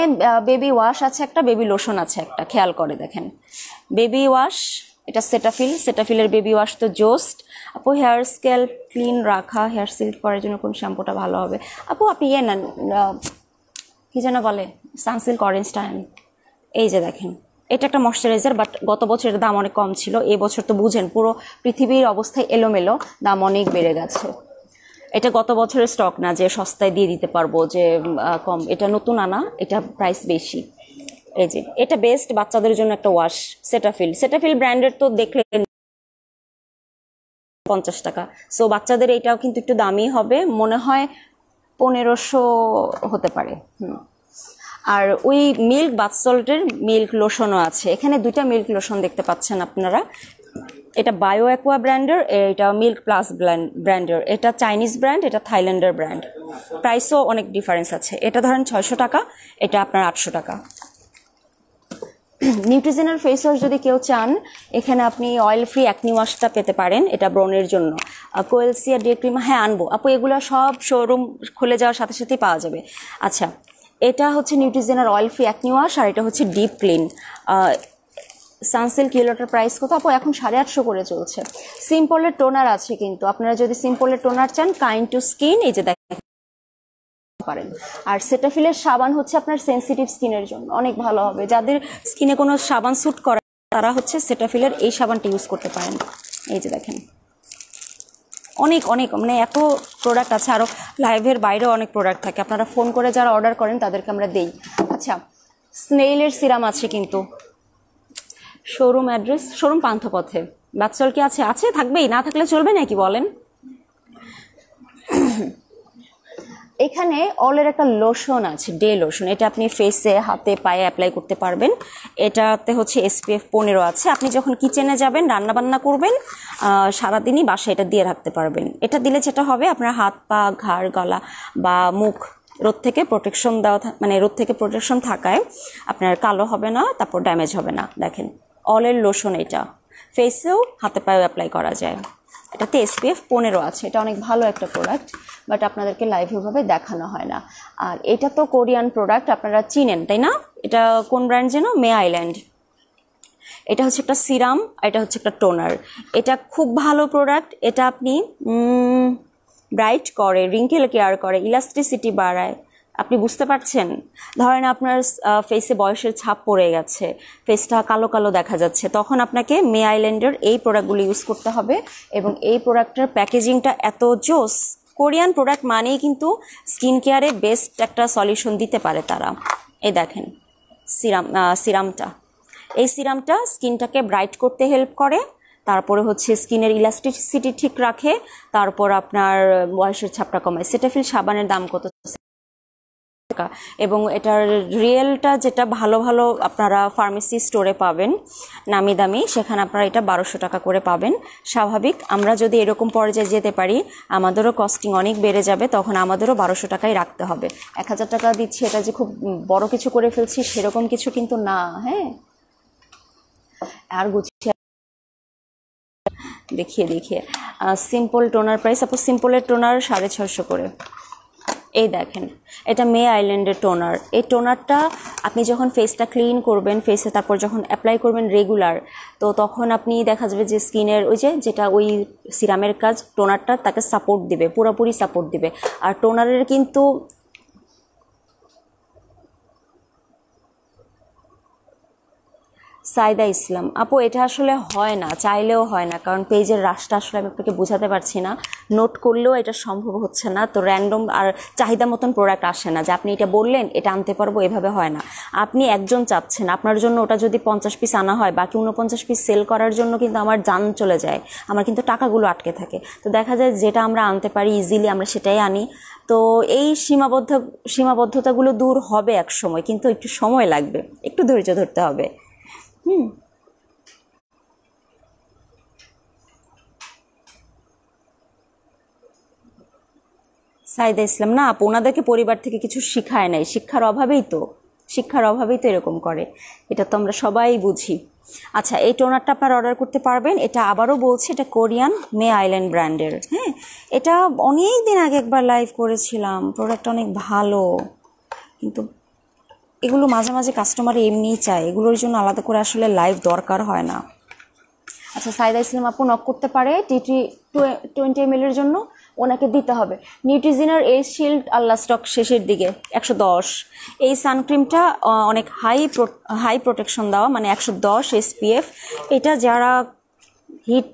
বেবি ওয়াশ আছে একটা, বেবি লোশন আছে একটা, খেয়াল করে দেখেন। বেবি ওয়াশ, এটা সেটাফিলের বেবি ওয়াশ তো জোস্ট। আপু হেয়ার স্কেল ক্লিন রাখা, হেয়ার সিল্ক করার জন্য কোন শ্যাম্পুটা ভালো হবে? আপু আপনি ইয়ে নেন, কি যেন বলে, সানসিল্ক অরেঞ্জটা নেন। এই যে দেখেন, এটা একটা ময়শ্চারাইজার, বাট গত বছরের দাম অনেক কম ছিল, এই বছর তো বুঝেন পুরো পৃথিবীর অবস্থায় এলোমেলো, দাম অনেক বেড়ে গেছে। এটা গত বছরের স্টক না যে সস্তায় দিয়ে দিতে পারবো যে কম, এটা নতুন আনা, এটা প্রাইস বেশি। এই যে এটা বেস্ট বাচ্চাদের জন্য একটা ওয়াশ, সেটাফিল ব্র্যান্ডের তো দেখলেন 50 টাকা। সো বাচ্চাদের এইটাও কিন্তু একটু দামি হবে, মনে হয় 1500 হতে পারে। আর ওই মিল্ক বাথ সল্টের মিল্ক লোশনও আছে, এখানে 2টা মিল্ক লোশন দেখতে পাচ্ছেন আপনারা। এটা বায়ো অ্যাকোয়া ব্র্যান্ডের, এটা মিল্ক প্লাস ব্র্যান্ডের, এটা চাইনিজ ব্র্যান্ড, এটা থাইল্যান্ডের ব্র্যান্ড। প্রাইসও অনেক ডিফারেন্স আছে, এটা ধরেন 600 টাকা, এটা আপনার 800 টাকা। নিউট্রিজেনার ফেস ওয়াশ যদি কেউ চান, এখানে আপনি অয়েল ফ্রি অ্যাকনি ওয়াশটা পেতে পারেন, এটা ব্রনের জন্য। কোয়েলসিয়া ডে ক্রিম, হ্যাঁ আনবো আপু, এগুলো সব শোরুম খুলে যাওয়ার সাথে সাথেই পাওয়া যাবে। আচ্ছা, এটা হচ্ছে নিউট্রিজেনার অয়েল ফ্রি অ্যাকনি ওয়াশ, আর এটা হচ্ছে ডিপ ক্লিন। সানসিল্ক কিলোটার প্রাইস কত আপু? এখন 850 করে চলছে। সিম্পলের টোনার আছে কিন্তু, আপনারা যদি সিম্পলের টোনার চান, কাইন্ড টু স্কিন, এই যে দেখেন পারেন। আর সেটাফিলের সাবান হচ্ছে আপনার সেনসিটিভ স্কিনের জন্য অনেক ভালো হবে, যাদের স্কিনে কোনো সাবান স্যুট করে তারা হচ্ছে সেটাফিলের এই সাবানটা ইউজ করতে পারেন। এই যে দেখেন, অনেক অনেক মানে এত প্রোডাক্ট আছে, আরও লাইভের বাইরেও অনেক প্রোডাক্ট থাকে, আপনারা ফোন করে যারা অর্ডার করেন তাদেরকে আমরা দেই। আচ্ছা, স্নেইলের সিরাম আছে কিন্তু, শোরুম অ্যাড্রেস শোরুম পান্থপথে। বাচ্চল কি আছে? আছে, থাকবেই, না থাকলে চলবে নাকি বলেন? এখানে অলের একটা লোশন আছে, ডে লোশন, এটা আপনি ফেসে হাতে পায়ে অ্যাপ্লাই করতে পারবেন। এটাতে হচ্ছে SPF 15 আছে, আপনি যখন কিচেনে যাবেন রান্না বান্না করবেন সারাদিনই বাসায় এটা দিয়ে রাখতে পারবেন। এটা দিলে যেটা হবে, আপনার হাত পা ঘাড় গলা বা মুখ রোদ থেকে প্রোটেকশন দেওয়া, মানে রোদ থেকে প্রোটেকশন থাকায় আপনার কালো হবে না, তারপর ড্যামেজ হবে না। দেখেন অলের লোশন, এটা ফেসেও হাতে পায়েও অ্যাপ্লাই করা যায়। এটাতে SPF 15 আছে, এটা অনেক ভালো একটা প্রোডাক্ট, বাট আপনাদেরকে লাইভভাবে দেখানো হয় না। আর এটা তো কোরিয়ান প্রোডাক্ট, আপনারা চিনেন তাই না? এটা কোন ব্র্যান্ড যেন, মে আইল্যান্ড। এটা হচ্ছে একটা সিরাম, এটা হচ্ছে একটা টোনার, এটা খুব ভালো প্রোডাক্ট। এটা আপনি ব্রাইট করে, রিঙ্কেল কেয়ার করে, ইলাস্টিসিটি বাড়ায়। আপনি বুঝতে পারছেন? ধরেন আপনার ফেসে বয়সের ছাপ পড়ে গেছে, ফেসটা কালো কালো দেখা যাচ্ছে, তখন আপনাকে মে আইল্যান্ডের এই প্রোডাক্টগুলো ইউজ করতে হবে। এবং এই প্রোডাক্টের প্যাকেজিংটা এত জোস, কোরিয়ান প্রোডাক্ট মানেই কিন্তু স্কিন কেয়ারে বেস্ট একটা সলিউশন দিতে পারে তারা। এই দেখেন সিরামটা, এই সিরামটা স্কিনটাকে ব্রাইট করতে হেল্প করে, তারপরে হচ্ছে স্কিনের ইলাস্টিসিটি ঠিক রাখে, তারপর আপনার বয়সের ছাপটা কমায়। সেটাফিল সাবানের দাম কত? এবং এটার রিয়েলটা যেটা ভালো ভালো আপনারা ফার্মেসি স্টোরে পাবেন নামি দামি, সেখানে আপনারা এটা 1200 টাকা করে পাবেন। স্বাভাবিক, আমরা যদি এরকম পর্যায়ে যেতে পারি আমাদেরও কস্টিং অনেক বেড়ে যাবে, তখন আমাদেরও 1200 টাকাই রাখতে হবে। 1000 টাকা দিচ্ছি, এটা যে খুব বড় কিছু করে ফেলছি সেরকম কিছু কিন্তু না। হ্যাঁ, আর গুছিয়ে দেখিয়ে সিম্পল টোনার প্রাইস, আপু সিম্পলের টোনার 650 করে। এই দেখেন, এটা মে আইল্যান্ডের টোনার। এই টোনারটা আপনি যখন ফেসটা ক্লিন করবেন, ফেসে তারপর যখন অ্যাপ্লাই করবেন রেগুলার, তো তখন আপনি দেখা যাবে যে স্কিনের ওই যেটা ওই সিরামের কাজ, টোনারটা তাকে সাপোর্ট দিবে, পুরোপুরি সাপোর্ট দিবে। আর টোনারের কিন্তু সাইদা ইসলাম আপু, এটা আসলে হয় না, চাইলেও হয় না, কারণ পেজের রাশটা আসলে আমি আপনাকে বোঝাতে পারছি না, নোট করলেও এটা সম্ভব হচ্ছে না। তো র্যান্ডম আর চাহিদা মতন প্রোডাক্ট আসে না যে আপনি এটা বললেন এটা আনতে পারবো, এভাবে হয় না। আপনি একজন চাচ্ছেন, আপনার জন্য ওটা যদি 50 পিস আনা হয়, বাকি 49 পিস সেল করার জন্য কিন্তু আমার জান চলে যায়, আমার কিন্তু টাকাগুলো আটকে থাকে। তো দেখা যায় যেটা আমরা আনতে পারি ইজিলি আমরা সেটাই আনি। তো এই সীমাবদ্ধতাগুলো দূর হবে এক সময়, কিন্তু একটু সময় লাগবে, একটু ধৈর্য ধরতে হবে। সাইদা ইসলাম না আপু, ওনাদেরকে পরিবার থেকে কিছু শিখায় নাই, শিক্ষার অভাবেই তো এরকম করে, এটা তো আমরা সবাই বুঝি। আচ্ছা, এই টোনারটা আপনারা অর্ডার করতে পারবেন। এটা আবারও বলছি, এটা কোরিয়ান মে আইল্যান্ড ব্র্যান্ডের। হ্যাঁ, এটা অনেক দিন আগে একবার লাইভ করেছিলাম, প্রোডাক্ট অনেক ভালো, কিন্তু এগুলো মাঝে মাঝে কাস্টমার এমনিই চায়, এগুলোর জন্য আলাদা করে আসলে লাইভ দরকার হয় না। আচ্ছা, সাইদা ইসলাম আপু নক করতে পারে টিটি 20 ml এর জন্য, ওনাকে দিতে হবে। নিউট্রিজিনার এজ শিল্ড আল্লাহ স্টক শেষের দিকে 110। এই সানক্রিমটা অনেক হাই প্রোটেকশন দেওয়া, মানে 110 SPF। এটা যারা হিট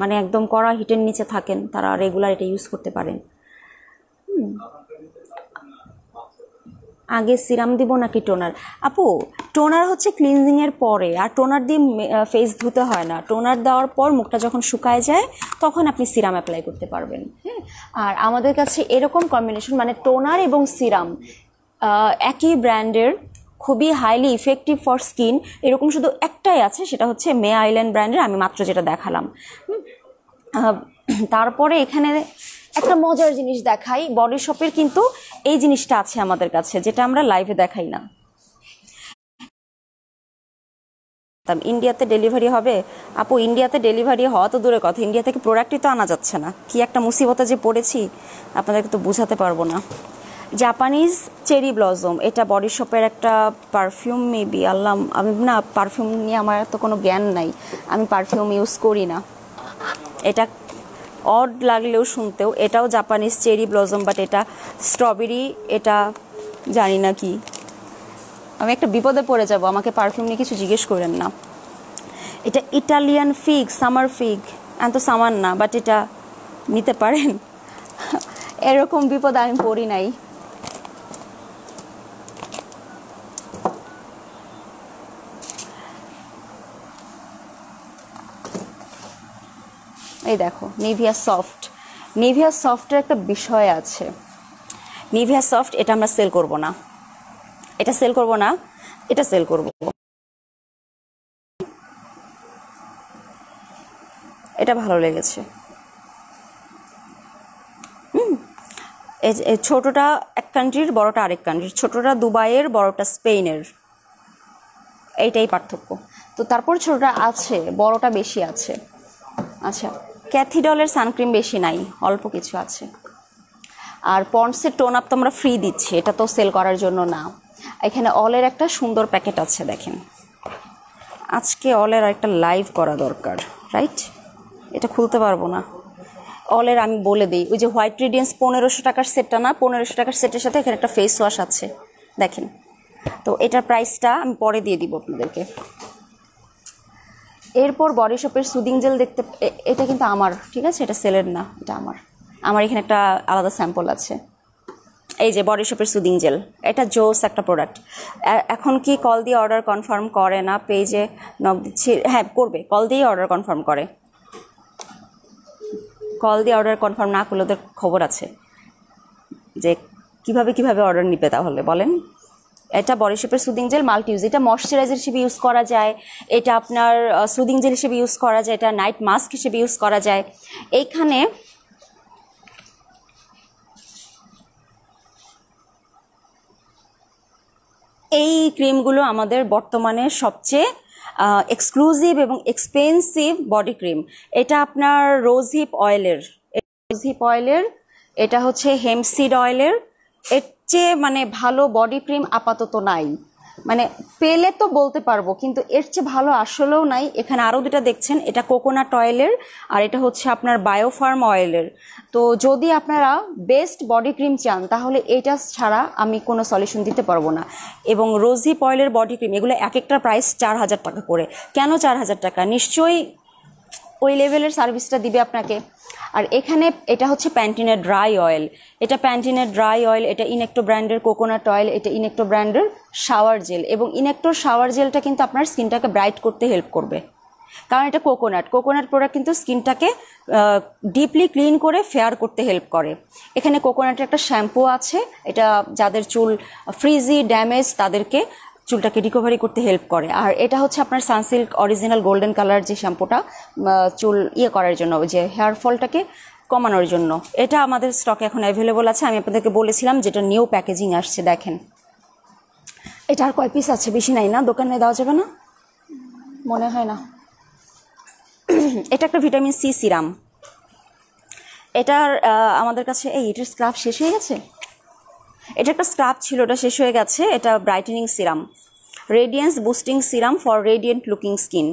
মানে একদম কড়া হিটের নিচে থাকেন তারা রেগুলার এটা ইউজ করতে পারেন। আগে সিরাম দিব নাকি টোনার? আপু, টোনার হচ্ছে ক্লিনজিং এর পরে, আর টোনার দিয়ে ফেস ধুতে হয় না। টোনার দেওয়ার পর মুখটা যখন শুকায় যায় তখন আপনি সিরাম অ্যাপ্লাই করতে পারবেন। হ্যাঁ, আর আমাদের কাছে এরকম কম্বিনেশন, মানে টোনার এবং সিরাম একই ব্র্যান্ডের, খুবই হাইলি ইফেক্টিভ ফর স্কিন, এরকম শুধু একটাই আছে, সেটা হচ্ছে মে আইল্যান্ড ব্র্যান্ডের, আমি মাত্র যেটা দেখালাম। তারপরে এখানে একটা মজার জিনিস দেখাই, বডি শপের কিন্তু এই জিনিসটা আছে আমাদের কাছে, যেটা আমরা লাইভে দেখাই না। ইন্ডিয়াতে ডেলিভারি হবে? আপু, ইন্ডিয়াতে ডেলিভারি হওয়া তো দূরের কথা, ইন্ডিয়া থেকে প্রোডাক্টই তো আনা যাচ্ছে না। কি একটা মুসিবতে যে পড়েছি আপনাদেরকে তো বোঝাতে পারবো না। জাপানিজ চেরি ব্লজম, এটা বডি শপের একটা পারফিউম মেবি। আল্লাহ, আমি না পারফিউম নিয়ে আমার তো কোনো জ্ঞান নাই, আমি পারফিউম ইউজ করি না। এটা অড লাগলেও শুনতেও, এটাও জাপানিজ চেরি ব্লজম, বাট এটা স্ট্রবেরি, এটা জানি না কি। আমি একটা বিপদে পড়ে যাব, আমাকে পারফিউম নিয়ে কিছু জিজ্ঞেস করেন না। এটা ইটালিয়ান ফিগ, সামার ফিগ, তো সামার না, বাট এটা নিতে পারেন। এরকম বিপদ আমি পড়ি নাই। এই দেখো নিভিয়া সফট। নিভিয়া সফটের একটা বিষয় আছে, নিভিয়া সফট এটা আমরা সেল করব না, এটা সেল করব না, এটা সেল করব। এটা ভালো লেগেছে। এই ছোটটা এক কান্ট্রির, বড়টা আরেক কান্ট্রির। ছোটটা দুবাইয়ের, বড়টা স্পেনের, এইটাই পার্থক্য। তো তারপর ছোটটা আছে, বড়টা বেশি আছে। আচ্ছা, ক্যাথিডলের সানক্রিম বেশি নাই, অল্প কিছু আছে। আর পন্ডসের টোন আপ তো আমরা ফ্রি দিচ্ছি, এটা তো সেল করার জন্য না। এখানে অলের একটা সুন্দর প্যাকেট আছে দেখেন। আজকে অলের একটা লাইভ করা দরকার, রাইট? এটা খুলতে পারবো না। অলের আমি বলে দিই, ওই যে হোয়াইট রেডিয়েন্স 1500 টাকার সেটটা না, 1500 টাকার সেটের সাথে এখানে একটা ফেস ওয়াশ আছে দেখেন। তো এটার প্রাইসটা আমি পরে দিয়ে দিব আপনাদেরকে। এরপর বডি শপের সুদিং জেল দেখতে, এটা কিন্তু আমার, ঠিক আছে, এটা সেলের না, এটা আমার এখানে একটা আলাদা স্যাম্পল আছে। এই যে বডি শপের সুদিং জেল, এটা জোস একটা প্রোডাক্ট। এখন কি কল দিয়ে অর্ডার কনফার্ম করে না? পেজে নক দিচ্ছি, হ্যাঁ করবে, কল দিয়ে অর্ডার কনফার্ম করে। কল দিয়ে অর্ডার কনফার্ম না করলে ওদের খবর আছে যে কিভাবে অর্ডার নিবে। তাহলে বলেন, এটা বডি শেপের সুদিং জেল মাল্টি ইউজ, এটা ময়শ্চারাইজার হিসেবে ইউজ করা যায়, এটা আপনার সুদিং জেল হিসেবে ইউজ করা যায়, এটা নাইট মাস্ক হিসেবে ইউজ করা যায়। এইখানে এই ক্রিমগুলো আমাদের বর্তমানে সবচেয়ে এক্সক্লুসিভ এবং এক্সপেন্সিভ বডি ক্রিম। এটা আপনার রোজহিপ অয়েলের, এটা হচ্ছে হেম্পসিড অয়েলের। এর চেয়ে মানে ভালো বডি ক্রিম আপাতত নাই, মানে পেলে তো বলতে পারবো, কিন্তু এর চেয়ে ভালো আসলেও নাই। এখানে আরও দুটা দেখছেন, এটা কোকোনাট অয়েলের আর এটা হচ্ছে আপনার বায়োফার্ম অয়েলের। তো যদি আপনারা বেস্ট বডি ক্রিম চান তাহলে এটা ছাড়া আমি কোনো সলিউশন দিতে পারবো না। এবং রোজহিপ অয়েলের বডি ক্রিম, এগুলো এক একটা প্রাইস 4000 টাকা করে। কেন 4000 টাকা? নিশ্চয়ই ওই লেভেলের সার্ভিসটা দিবে আপনাকে। আর এখানে এটা হচ্ছে প্যান্টিনের ড্রাই অয়েল, এটা প্যান্টিনের ড্রাই অয়েল, এটা ইনেক্টো ব্র্যান্ডের কোকোনাট অয়েল, এটা ইনেক্টো ব্র্যান্ডের শাওয়ার জেল। এবং ইনেক্টোর শাওয়ার জেলটা কিন্তু আপনার স্কিনটাকে ব্রাইট করতে হেল্প করবে, কারণ এটা কোকোনাট প্রোডাক্ট কিন্তু স্কিনটাকে ডিপলি ক্লিন করে ফেয়ার করতে হেল্প করে। এখানে কোকোনাটের একটা শ্যাম্পু আছে, এটা যাদের চুল ফ্রিজি ড্যামেজ তাদেরকে চুলটাকে রিকভারি করতে হেল্প করে। আর এটা হচ্ছে আপনার সানসিল্ক অরিজিনাল গোল্ডেন কালার যে শ্যাম্পুটা, চুল করার জন্য, যে হেয়ার ফলটাকে কমানোর জন্য। এটা আমাদের স্টকে এখন অ্যাভেলেবল আছে, আমি আপনাদেরকে বলেছিলাম যেটা নিউ প্যাকেজিং আসছে। দেখেন এটা আর কয় পিস আছে, বেশি নাই না, দোকানে দেওয়া যাবে না। মনে হয় না। এটা একটা ভিটামিন সি সিরাম। এটার আমাদের কাছে এটার স্ক্রাব শেষ হয়ে গেছে। এটা একটা স্ক্রাব ছিল, ওটা শেষ হয়ে গেছে। এটা brightening serum, radiance boosting serum for radiant looking skin.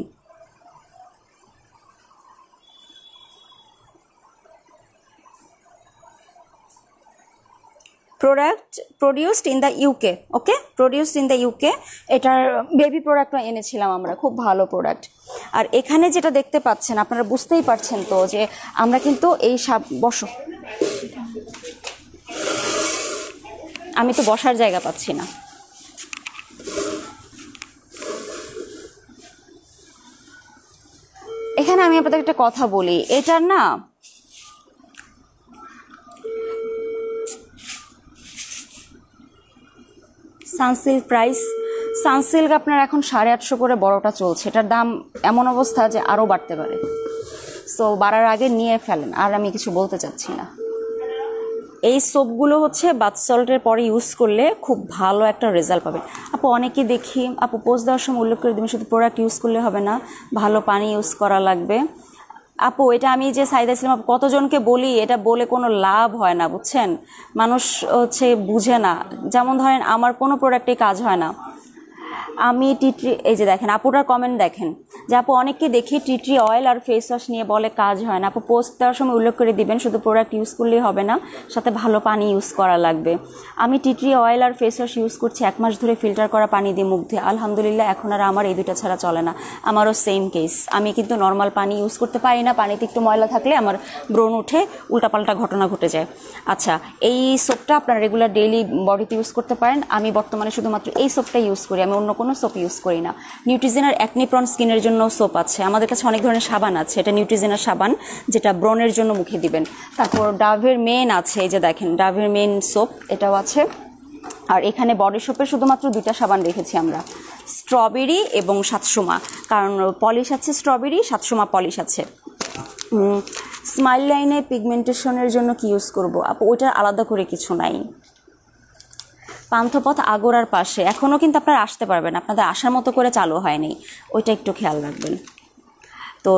Product produced in the UK. Okay, produced in the UK. এটার বেবি প্রোডাক্টটা এনেছিলাম আমরা, খুব ভালো প্রোডাক্ট। আর এখানে যেটা দেখতে পাচ্ছেন আপনারা বুঝতেই পারছেন তো যে আমরা কিন্তু এই বসো, আমি তো বসার জায়গা পাচ্ছি না। এখানে আমি আপনাদের একটা কথা বলি, এটার না সানসিল্ক প্রাইস, সানসিল্ক আপনার এখন 850 করে বড়টা চলছে। এটার দাম এমন অবস্থা যে আরও বাড়তে পারে, সো বাড়ার আগে নিয়ে ফেলেন। আর আমি কিছু বলতে চাচ্ছি না। এই সোপগুলো হচ্ছে বাথ সল্টের পরে ইউজ করলে খুব ভালো একটা রেজাল্ট পাবেন। আপু অনেকে দেখি আপু পোস্ট দেওয়ার সময় উল্লেখ করে দেবেন শুধু প্রোডাক্ট ইউজ করলে হবে না, ভালো পানি ইউজ করা লাগবে। আপু এটা আমি যে সাইদা ইসলাম আপু কতজনকে বলি, এটা বলে কোনো লাভ হয় না, বুঝছেন? মানুষ হচ্ছে বুঝে না। যেমন ধরেন আমার কোনো প্রোডাক্টে কাজ হয় না। আমি টিট্রি, এই যে দেখেন আপুটার কমেন্ট দেখেন যে আপু অনেককে দেখি টিট্রি অয়েল আর ফেস ওয়াশ নিয়ে বলে কাজ হয় না। আপু পোস্ট দেওয়ার সময় উল্লেখ করে দিবেন শুধু প্রোডাক্ট ইউজ করলেই হবে না, সাথে ভালো পানি ইউজ করা লাগবে। আমি টিট্রি অয়েল আর ফেস ওয়াশ ইউজ করছি 1 মাস ধরে, ফিল্টার করা পানি দিয়ে মুখ দিয়ে, আলহামদুলিল্লাহ এখন আর আমার এই দুটা ছাড়া চলে না। আমারও সেম কেস। আমি কিন্তু নর্মাল পানি ইউজ করতে পারি না, পানিতে একটু ময়লা থাকলে আমার ব্রণ উঠে, উল্টাপাল্টা ঘটনা ঘটে যায়। আচ্ছা, এই সোপটা আপনারা রেগুলার ডেইলি বডিতে ইউজ করতে পারেন। আমি বর্তমানে শুধুমাত্র এই সোপটা ইউজ করি, আমি অন্য কোনো সোপ ইউজ করি না। নিউট্রিজেনার অ্যাকনি প্রন স্কিনের জন্য সোপ আছে, আমাদের কাছে অনেক ধরনের সাবান আছে। এটা নিউট্রিজেনার সাবান, যেটা ব্রণের জন্য মুখে দিবেন। তারপর ডাভের মেন আছে, এই যে দেখেন ডাভের মেন সোপ, এটাও আছে। আর এখানে বডি সোপের শুধুমাত্র 2টা সাবান রেখেছি আমরা, স্ট্রবেরি এবং সাতসুমা, কারণ পলিশ আছে স্ট্রবেরি, সাতসুমা পলিশ আছে। স্মাইল লাইনে পিগমেন্টেশনের জন্য কি ইউজ করব আপু? ওইটা আলাদা করে কিছু নাই। পান্থপথ আগোড়ার পাশে এখনও কিন্তু আপনারা আসতে পারবেন, আপনাদের আসার মতো করে চালু হয়নি, ওইটা একটু খেয়াল রাখবেন। তো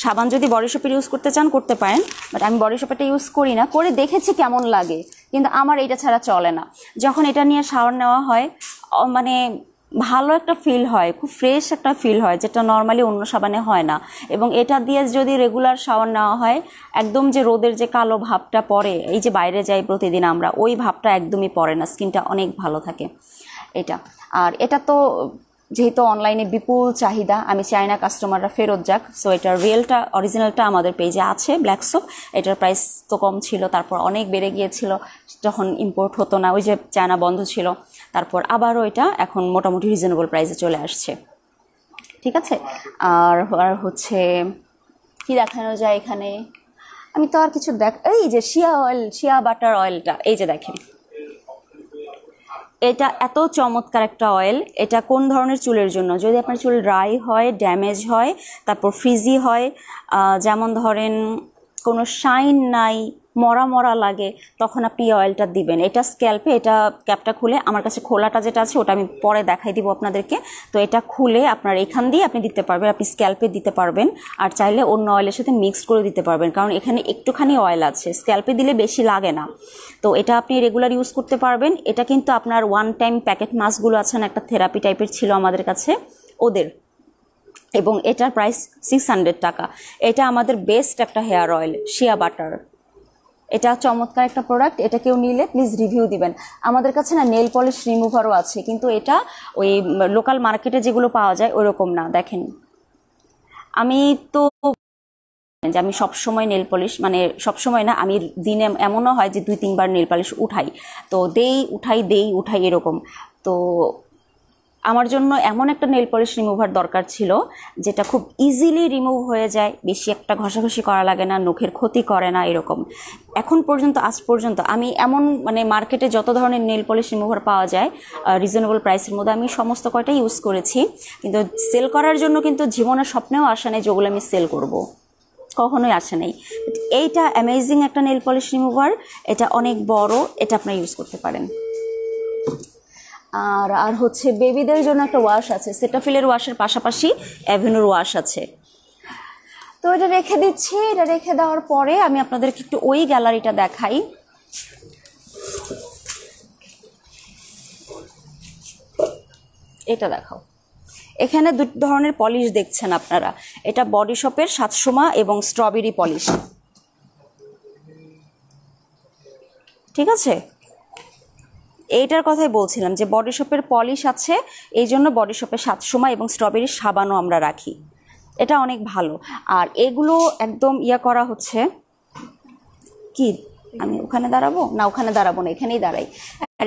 সাবান যদি বডি শপের ইউজ করতে চান করতে পারেন, বাট আমি বডি শপেরটা ইউজ করি না, করে দেখেছি কেমন লাগে, কিন্তু আমার এটা ছাড়া চলে না। যখন এটা নিয়ে শাওয়ার নেওয়া হয় মানে ভালো একটা ফিল হয়, খুব ফ্রেশ একটা ফিল হয়, যেটা নর্মালি অন্য সাবানে হয় না। এবং এটা দিয়ে যদি রেগুলার শাওয়ার নেওয়া হয়, একদম যে রোদের যে কালো ভাবটা পড়ে, এই যে বাইরে যাই প্রতিদিন আমরা, ওই ভাবটা একদমই পড়ে না, স্কিনটা অনেক ভালো থাকে এটা। আর এটা তো যেহেতু অনলাইনে বিপুল চাহিদা, আমি চাই না কাস্টমাররা ফেরত যাক, সো এটার রিয়েলটা অরিজিনালটা আমাদের পেজে আছে, ব্ল্যাক সোপ। এটার প্রাইস তো কম ছিল, তারপর অনেক বেড়ে গিয়েছিল যখন ইম্পোর্ট হতো না, ওই যে চায়না বন্ধ ছিল, তারপর আবারও এটা এখন মোটামুটি রিজনেবল প্রাইসে চলে আসছে। ঠিক আছে। আর হচ্ছে কি দেখানো যায় এখানে, আমি তো আর কিছু এই যে শিয়া অয়েল, শিয়া বাটার অয়েলটা, এই যে দেখেন, এটা এত চমৎকার একটা অয়েল। এটা কোন ধরনের চুলের জন্য? যদি আপনার চুল ড্রাই হয়, ড্যামেজ হয়, তারপর ফ্রিজি হয়, যেমন ধরেন কোনো শাইন নাই, মরা মরা লাগে, তখন আপনি এই অয়েলটা দিবেন। এটা স্ক্যাল্পে, এটা ক্যাপটা খুলে, আমার কাছে খোলাটা যেটা আছে ওটা আমি পরে দেখাই দিব আপনাদেরকে। তো এটা খুলে আপনার এখান দিয়ে আপনি দিতে পারবেন, আপনি স্ক্যাল্পে দিতে পারবেন, আর চাইলে অন্য অয়েলের সাথে মিক্সড করে দিতে পারবেন, কারণ এখানে একটুখানি অয়েল আছে, স্ক্যাল্পে দিলে বেশি লাগে না। তো এটা আপনি রেগুলার ইউজ করতে পারবেন। এটা কিন্তু আপনার ওয়ান টাইম প্যাকেট মাস্কগুলো আছে না, একটা থেরাপি টাইপের ছিল আমাদের কাছে ওদের, এবং এটার প্রাইস 600 টাকা। এটা আমাদের বেস্ট একটা হেয়ার অয়েল, শিয়া বাটার। এটা চমৎকার একটা প্রোডাক্ট, এটা কেউ নিলে প্লিজ রিভিউ দিবেন। আমাদের কাছে না নেল পলিশ রিমুভারও আছে, কিন্তু এটা ওই লোকাল মার্কেটে যেগুলো পাওয়া যায় ওরকম না। দেখেন আমি তো যে আমি সবসময় নেল পলিশ, মানে সবসময় না, আমি দিনে এমনও হয় যে 2-3 বার নেল পলিশ উঠাই, তো উঠাই এরকম। তো আমার জন্য এমন একটা নেল পলিশ রিমুভার দরকার ছিল যেটা খুব ইজিলি রিমুভ হয়ে যায়, বেশি একটা ঘষাঘষি করা লাগে না, নখের ক্ষতি করে না, এরকম। এখন পর্যন্ত, আজ পর্যন্ত আমি এমন মানে মার্কেটে যত ধরনের নেল পলিশ রিমুভার পাওয়া যায় রিজনেবল প্রাইসের মধ্যে, আমি সমস্ত কয়টাই ইউজ করেছি, কিন্তু সেল করার জন্য কিন্তু জীবনের স্বপ্নেও আসে নাই যেগুলো আমি সেল করব, কখনোই আসে নাই। এইটা অ্যামেজিং একটা নেল পলিশ রিমুভার, এটা অনেক বড়, এটা আপনারা ইউজ করতে পারেন। আর আর হচ্ছে বেবিদের জন্য একটা ওয়াশ আছে, সেটাফিলের ওয়াশের পাশাপাশি অ্যাভেনুর ওয়াশ আছে। তো এটা রেখে দিচ্ছি। এটা রেখে দেওয়ার পরে আমি আপনাদেরকে একটু ওই গ্যালারিটা দেখাই। এটা দেখাও, এখানে দুটো ধরনের পলিশ দেখছেন আপনারা। এটা বডি শপের 700 এবং স্ট্রবেরি পলিশ, ঠিক আছে? এইটার কথাই বলছিলাম যে বডি শপের পলিশ আছে, এই জন্য বডি শপের 700 এবং স্ট্রবেরি সাবানও আমরা রাখি। এটা অনেক ভালো। আর এগুলো একদম করা হচ্ছে কি, আমি ওখানে দাঁড়াবো না, ওখানে দাঁড়াবো না, এখানেই দাঁড়াই। আর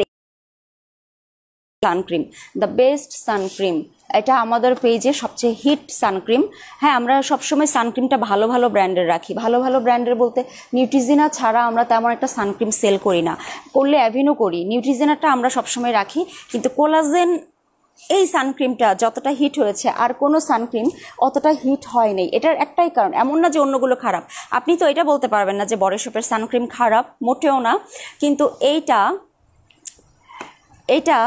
সানক্রিম, দ্য বেস্ট সানক্রিম, এটা আমাদের পেজে সবচেয়ে হিট সানক্রিম। হ্যাঁ, আমরা সবসময় সানক্রিমটা ভালো ভালো ব্র্যান্ডের রাখি। ভালো ভালো ব্র্যান্ডের বলতে নিউট্রিজিনা ছাড়া আমরা তেমন একটা সানক্রিম সেল করি না, করলে অ্যাভিনো করি। নিউট্রিজিনাটা আমরা সবসময় রাখি, কিন্তু কোলাজেন এই সানক্রিমটা যতটা হিট হয়েছে আর কোনো সানক্রিম অতটা হিট হয়নি। এটার একটাই কারণ, এমন না যে অন্যগুলো খারাপ। আপনি তো এটা বলতে পারবেন না যে বডি শপের সানক্রিম খারাপ, মোটেও না। কিন্তু এইটা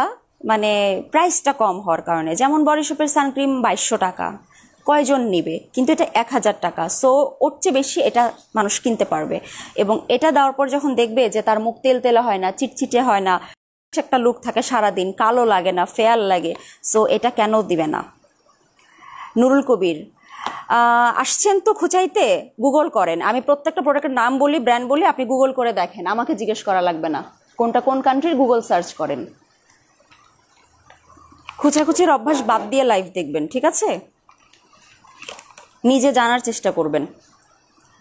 মানে প্রাইসটা কম হওয়ার কারণে, যেমন বডি শপের সানক্রিম 2200 টাকা, কয়জন নিবে? কিন্তু এটা 1000 টাকা। সো ওর চেয়ে বেশি এটা মানুষ কিনতে পারবে। এবং এটা দেওয়ার পর যখন দেখবে যে তার মুখ তেল তেলা হয় না, চিটচিটে হয় না, একটা লুক থাকে সারাদিন, কালো লাগে না, ফেয়ার লাগে, সো এটা কেন দিবে না? নুরুল কবির আসছেন তো খুঁচাইতে, গুগল করেন। আমি প্রত্যেকটা প্রোডাক্টের নাম বলি, ব্র্যান্ড বলি, আপনি গুগল করে দেখেন, আমাকে জিজ্ঞেস করা লাগবে না কোনটা কোন কান্ট্রির, গুগল সার্চ করেন। খুচাখুচির অভ্যাস বাদ দিয়ে লাইভ দেখবেন, ঠিক আছে? নিজে জানার চেষ্টা করবেন।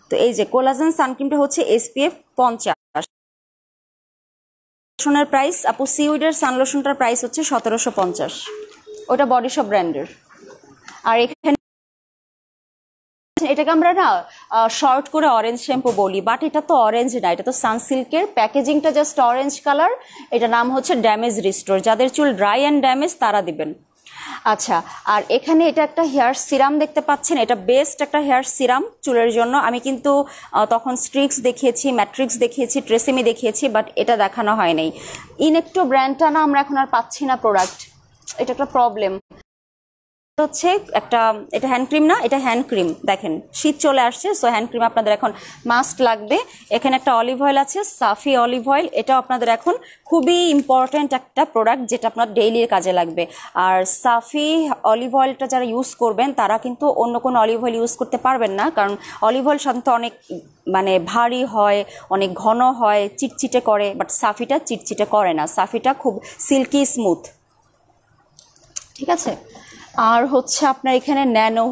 তো এই যে কোলাজেন সানক্রিমটা হচ্ছে SPF 50। লোশনের প্রাইস, আপু সিউইডের সানলোশনটার প্রাইস হচ্ছে 1750, ওটা বডি শপ ব্র্যান্ডের। আর এখানে এটাকে আমরা না শর্ট করে অরেঞ্জ শ্যাম্পু বলি, বাট এটা তো অরেঞ্জ না, এটা তো সানসিল্কের প্যাকেজিংটা জাস্ট অরেঞ্জ কালার। এটা নাম হচ্ছে ড্যামেজ রিস্টোর, যাদের চুল ড্রাই অ্যান্ড ড্যামেজ তারা দিবেন। আচ্ছা, আর এখানে এটা একটা হেয়ার সিরাম দেখতে পাচ্ছেন, এটা বেস্ট একটা হেয়ার সিরাম চুলের জন্য। আমি কিন্তু তখন স্ট্রিক্স দেখিয়েছি, ম্যাট্রিক্স দেখিয়েছি, ট্রেসেমি দেখিয়েছি, বাট এটা দেখানো হয় নাই। ইনেকটো ব্র্যান্ডটা না আমরা এখন আর পাচ্ছি না প্রোডাক্ট, এটা একটা প্রবলেম হচ্ছে। একটা এটা হ্যান্ড ক্রিম না, এটা হ্যান্ড ক্রিম। দেখেন শীত চলে আসছে, সো হ্যান্ড ক্রিম আপনাদের এখন মাস্ট লাগবে। এখানে একটা অলিভ অয়েল আছে, সাফি অলিভ অয়েল, এটাও আপনাদের এখন খুবই ইম্পর্ট্যান্ট একটা প্রোডাক্ট, যেটা আপনার ডেইলির কাজে লাগবে। আর সাফি অলিভ অয়েলটা যারা ইউজ করবেন তারা কিন্তু অন্য কোনো অলিভ অয়েল ইউজ করতে পারবেন না, কারণ অলিভ অয়েল সাধারণত অনেক মানে ভারী হয়, অনেক ঘন হয়, চিটচিটে করে, বাট সাফিটা চিটচিটে করে না, সাফিটা খুব সিল্কি স্মুথ, ঠিক আছে? আর হচ্ছে আপনার এখানে ন্যানো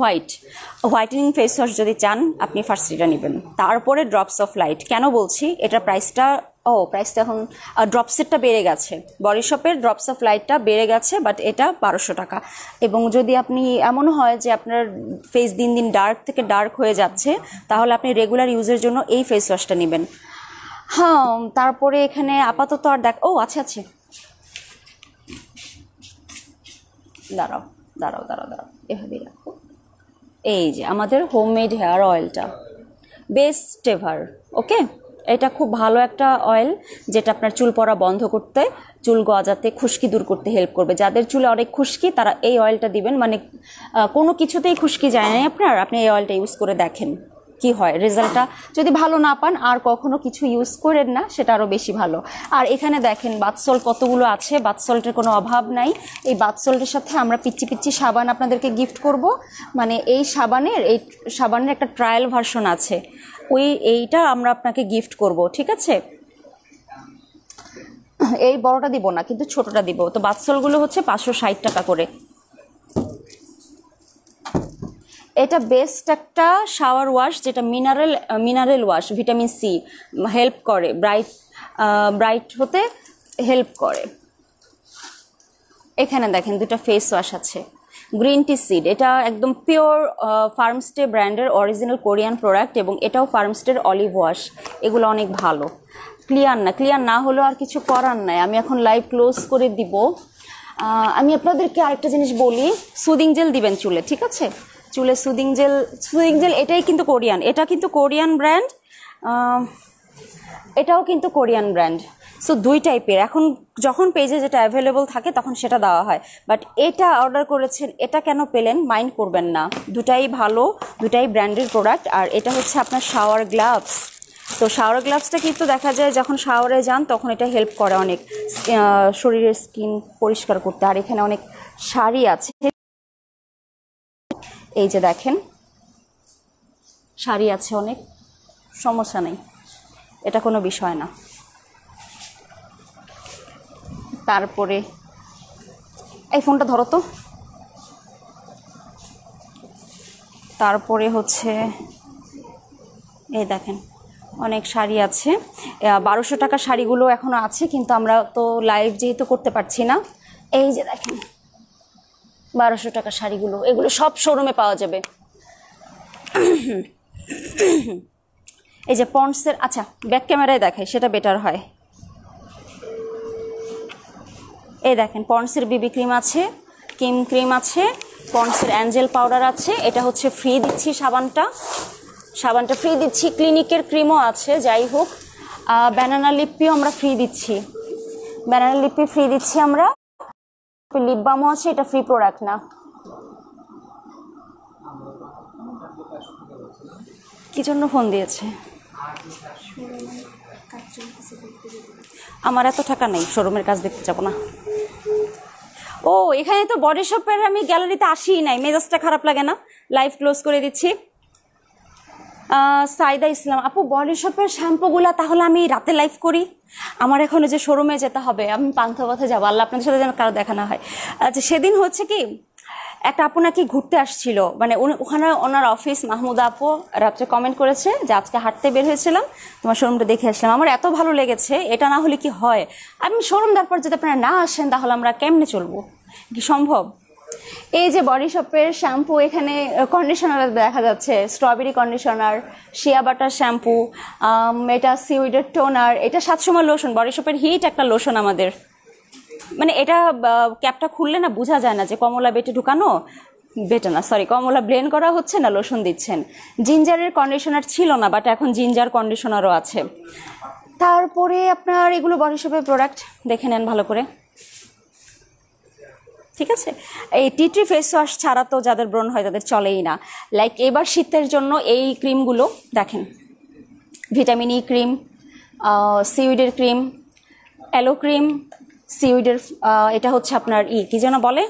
হোয়াইটেনিং ফেস ওয়াশ যদি চান আপনি ফার্স্ট এটা নেবেন, তারপরে ড্রপস অফ লাইট। কেন বলছি এটার প্রাইসটা, প্রাইসটা এখন ড্রপসেরটা বেড়ে গেছে, বডি শপের ড্রপস অফ লাইটটা বেড়ে গেছে, বাট এটা 1200 টাকা। এবং যদি আপনি এমন হয় যে আপনার ফেস দিন দিন ডার্ক থেকে ডার্ক হয়ে যাচ্ছে, তাহলে আপনি রেগুলার ইউজের জন্য এই ফেস ওয়াশটা নেবেন। হ্যাঁ, তারপরে এখানে আপাতত আর আছে দাঁড়াও দাঁড়াও দাঁড়াও দাঁড়াও, এভাবেই রাখো। এই যে আমাদের হোমমেড হেয়ার অয়েলটা, বেস্ট এভার। ওকে, এটা খুব ভালো একটা অয়েল, যেটা আপনার চুল পড়া বন্ধ করতে, চুল গজাতে, খুশকি দূর করতে হেল্প করবে। যাদের চুলে অনেক খুশকি তারা এই অয়েলটা দিবেন, মানে কোনো কিছুতেই খুশকি যায় না আপনি এই অয়েলটা ইউজ করে দেখেন কি হয় রেজাল্টটা। যদি ভালো না পান আর কখনো কিছু ইউজ করেন না, সেটা আরও বেশি ভালো। আর এখানে দেখেন বাথসল্ট কতগুলো আছে, বাথসল্টের কোনো অভাব নাই। এই বাথসল্টের সাথে আমরা পিচ্চি পিচ্চি সাবান আপনাদেরকে গিফট করব, মানে এই সাবানের একটা ট্রায়াল ভার্সন আছে, এইটা আমরা আপনাকে গিফট করব, ঠিক আছে? এই বড়টা দিব না, কিন্তু ছোটটা দিব। তো বাথসল্টগুলো হচ্ছে 560 টাকা করে। এটা বেস্ট একটা শাওয়ার ওয়াশ, যেটা mineral wash, vitamin C help করে, ব্রাইট হতে হেল্প করে। এখানে দেখেন দুটো ফেস ওয়াশ আছে, গ্রিন টি সিড, এটা একদম পিওর ফার্মস্টে ব্র্যান্ডের অরিজিনাল কোরিয়ান প্রোডাক্ট, এবং এটাও ফার্মস্টের অলিভ ওয়াশ। এগুলো অনেক ভালো। ক্লিয়ার না হলেও আর কিছু করার নাই, আমি এখন লাইভ ক্লোজ করে দিব। আমি আপনাদেরকে আরেকটা জিনিস বলি, সুদিং জেল দিবেন চুলে, ঠিক আছে? চুলে সুদিং জেল এটাই কিন্তু কোরিয়ান, এটা কিন্তু কোরিয়ান ব্র্যান্ড, এটাও কিন্তু কোরিয়ান ব্র্যান্ড। সো দুই টাইপের এখন যখন পেজে যেটা অ্যাভেলেবল থাকে তখন সেটা দেওয়া হয়, বাট এটা অর্ডার করেছেন এটা কেন পেলেন মাইন্ড করবেন না, দুটাই ভালো, দুটাই ব্র্যান্ডেড প্রোডাক্ট। আর এটা হচ্ছে আপনার শাওয়ার গ্লাভস। তো শাওয়ার গ্লাভসটা কিন্তু দেখা যায় যখন শাওয়ারে যান তখন এটা হেল্প করে অনেক শরীরের স্কিন পরিষ্কার করতে। আর এখানে অনেক শাড়ি আছে, এই যে দেখেন শাড়ি আছে অনেক, সমস্যা নেই, এটা কোনো বিষয় না। তারপরে এই ফোনটা ধরো তো। তারপরে হচ্ছে এই দেখেন অনেক শাড়ি আছে, 1200 টাকা শাড়িগুলো এখনো আছে, কিন্তু আমরা তো লাইভ যেহেতু করতে পারছি না। এই যে দেখেন 1200 টাকা শাড়িগুলো, এগুলো সব শোরুমে পাওয়া যাবে। এই যে পন্ডসের, আচ্ছা ব্যাক ক্যামেরায় দেখায় সেটা বেটার হয়। এই দেখেন পন্ডসের বিবি ক্রিম আছে, কিম ক্রিম আছে, পন্ডসের অ্যাঞ্জেল পাউডার আছে, এটা হচ্ছে ফ্রি দিচ্ছি, সাবানটা ফ্রি দিচ্ছি, ক্লিনিকের ক্রিমও আছে। যাই হোক, ব্যানানা লিপিও আমরা ফ্রি দিচ্ছি, ব্যানানা লিপি ফ্রি দিচ্ছি আমরা। লিপ বামও আছে, এটা ফ্রি প্রোডাক্ট না। কি জন্য ফোন দিয়েছে? আমার এত টাকা নেই, শোরুমের কাজ দেখতে যাবো না। ও এখানে তো বডি শপের আমি গ্যালারিতে আসিই নাই, মেজাজটা খারাপ লাগে না। লাইভ ক্লোজ করে দিচ্ছি। সাইদা ইসলাম আপু, বডি শপের শ্যাম্পুগুলা তাহলে আমি রাতে লাইভ করি? আমার এখন যে শোরুমে যেতে হবে, আমি পান্থ পথে যাবো, আল্লাহ আপনাদের সাথে যেন কারো দেখা না হয়। আচ্ছা সেদিন হচ্ছে কি, একটা আপু নাকি ঘুরতে আসছিল, মানে ওখানে ওনার অফিস, মাহমুদা আপু রাত্রে কমেন্ট করেছে যে আজকে হাঁটতে বের হয়েছিলাম, তোমার শোরুমটা দেখে আসলাম, আমার এত ভালো লেগেছে, এটা না হলে কি হয়? আমি শোরুম তারপর যদি আপনারা না আসেন তাহলে আমরা কেমনে চলবো, কি সম্ভব? এই যে বডি শপের শ্যাম্পু, এখানে কন্ডিশনার দেখা যাচ্ছে, strawberry conditioner, shea butter shampoo, এটা সিউইডের টোনার, এটা 700 লোশন, বডি শপের হিট একটা লোশন আমাদের। মানে এটা ক্যাপটা খুললে না বোঝা যায় না যে কমলা বেটে ঢুকানো, বেটে না সরি, কমলা ব্লেন্ড করা হচ্ছে না লোশন দিচ্ছেন। জিঞ্জারের কন্ডিশনার ছিল না, বাট এখন জিঞ্জার কন্ডিশনারও আছে। তারপরে আপনার এগুলো বডি শপের প্রোডাক্ট, দেখে নেন ভালো করে, ঠিক আছে? এই টি ফেস ওয়াশ ছাড়া তো যাদের ব্রণ হয় তাদের চলেই না। লাইক এবার শীতের জন্য এই ক্রিমগুলো দেখেন, ভিটামিন ই ক্রিম, সিউইডের ক্রিম, অ্যালো ক্রিম, সিউইডের এটা হচ্ছে আপনার কি যেন বলে,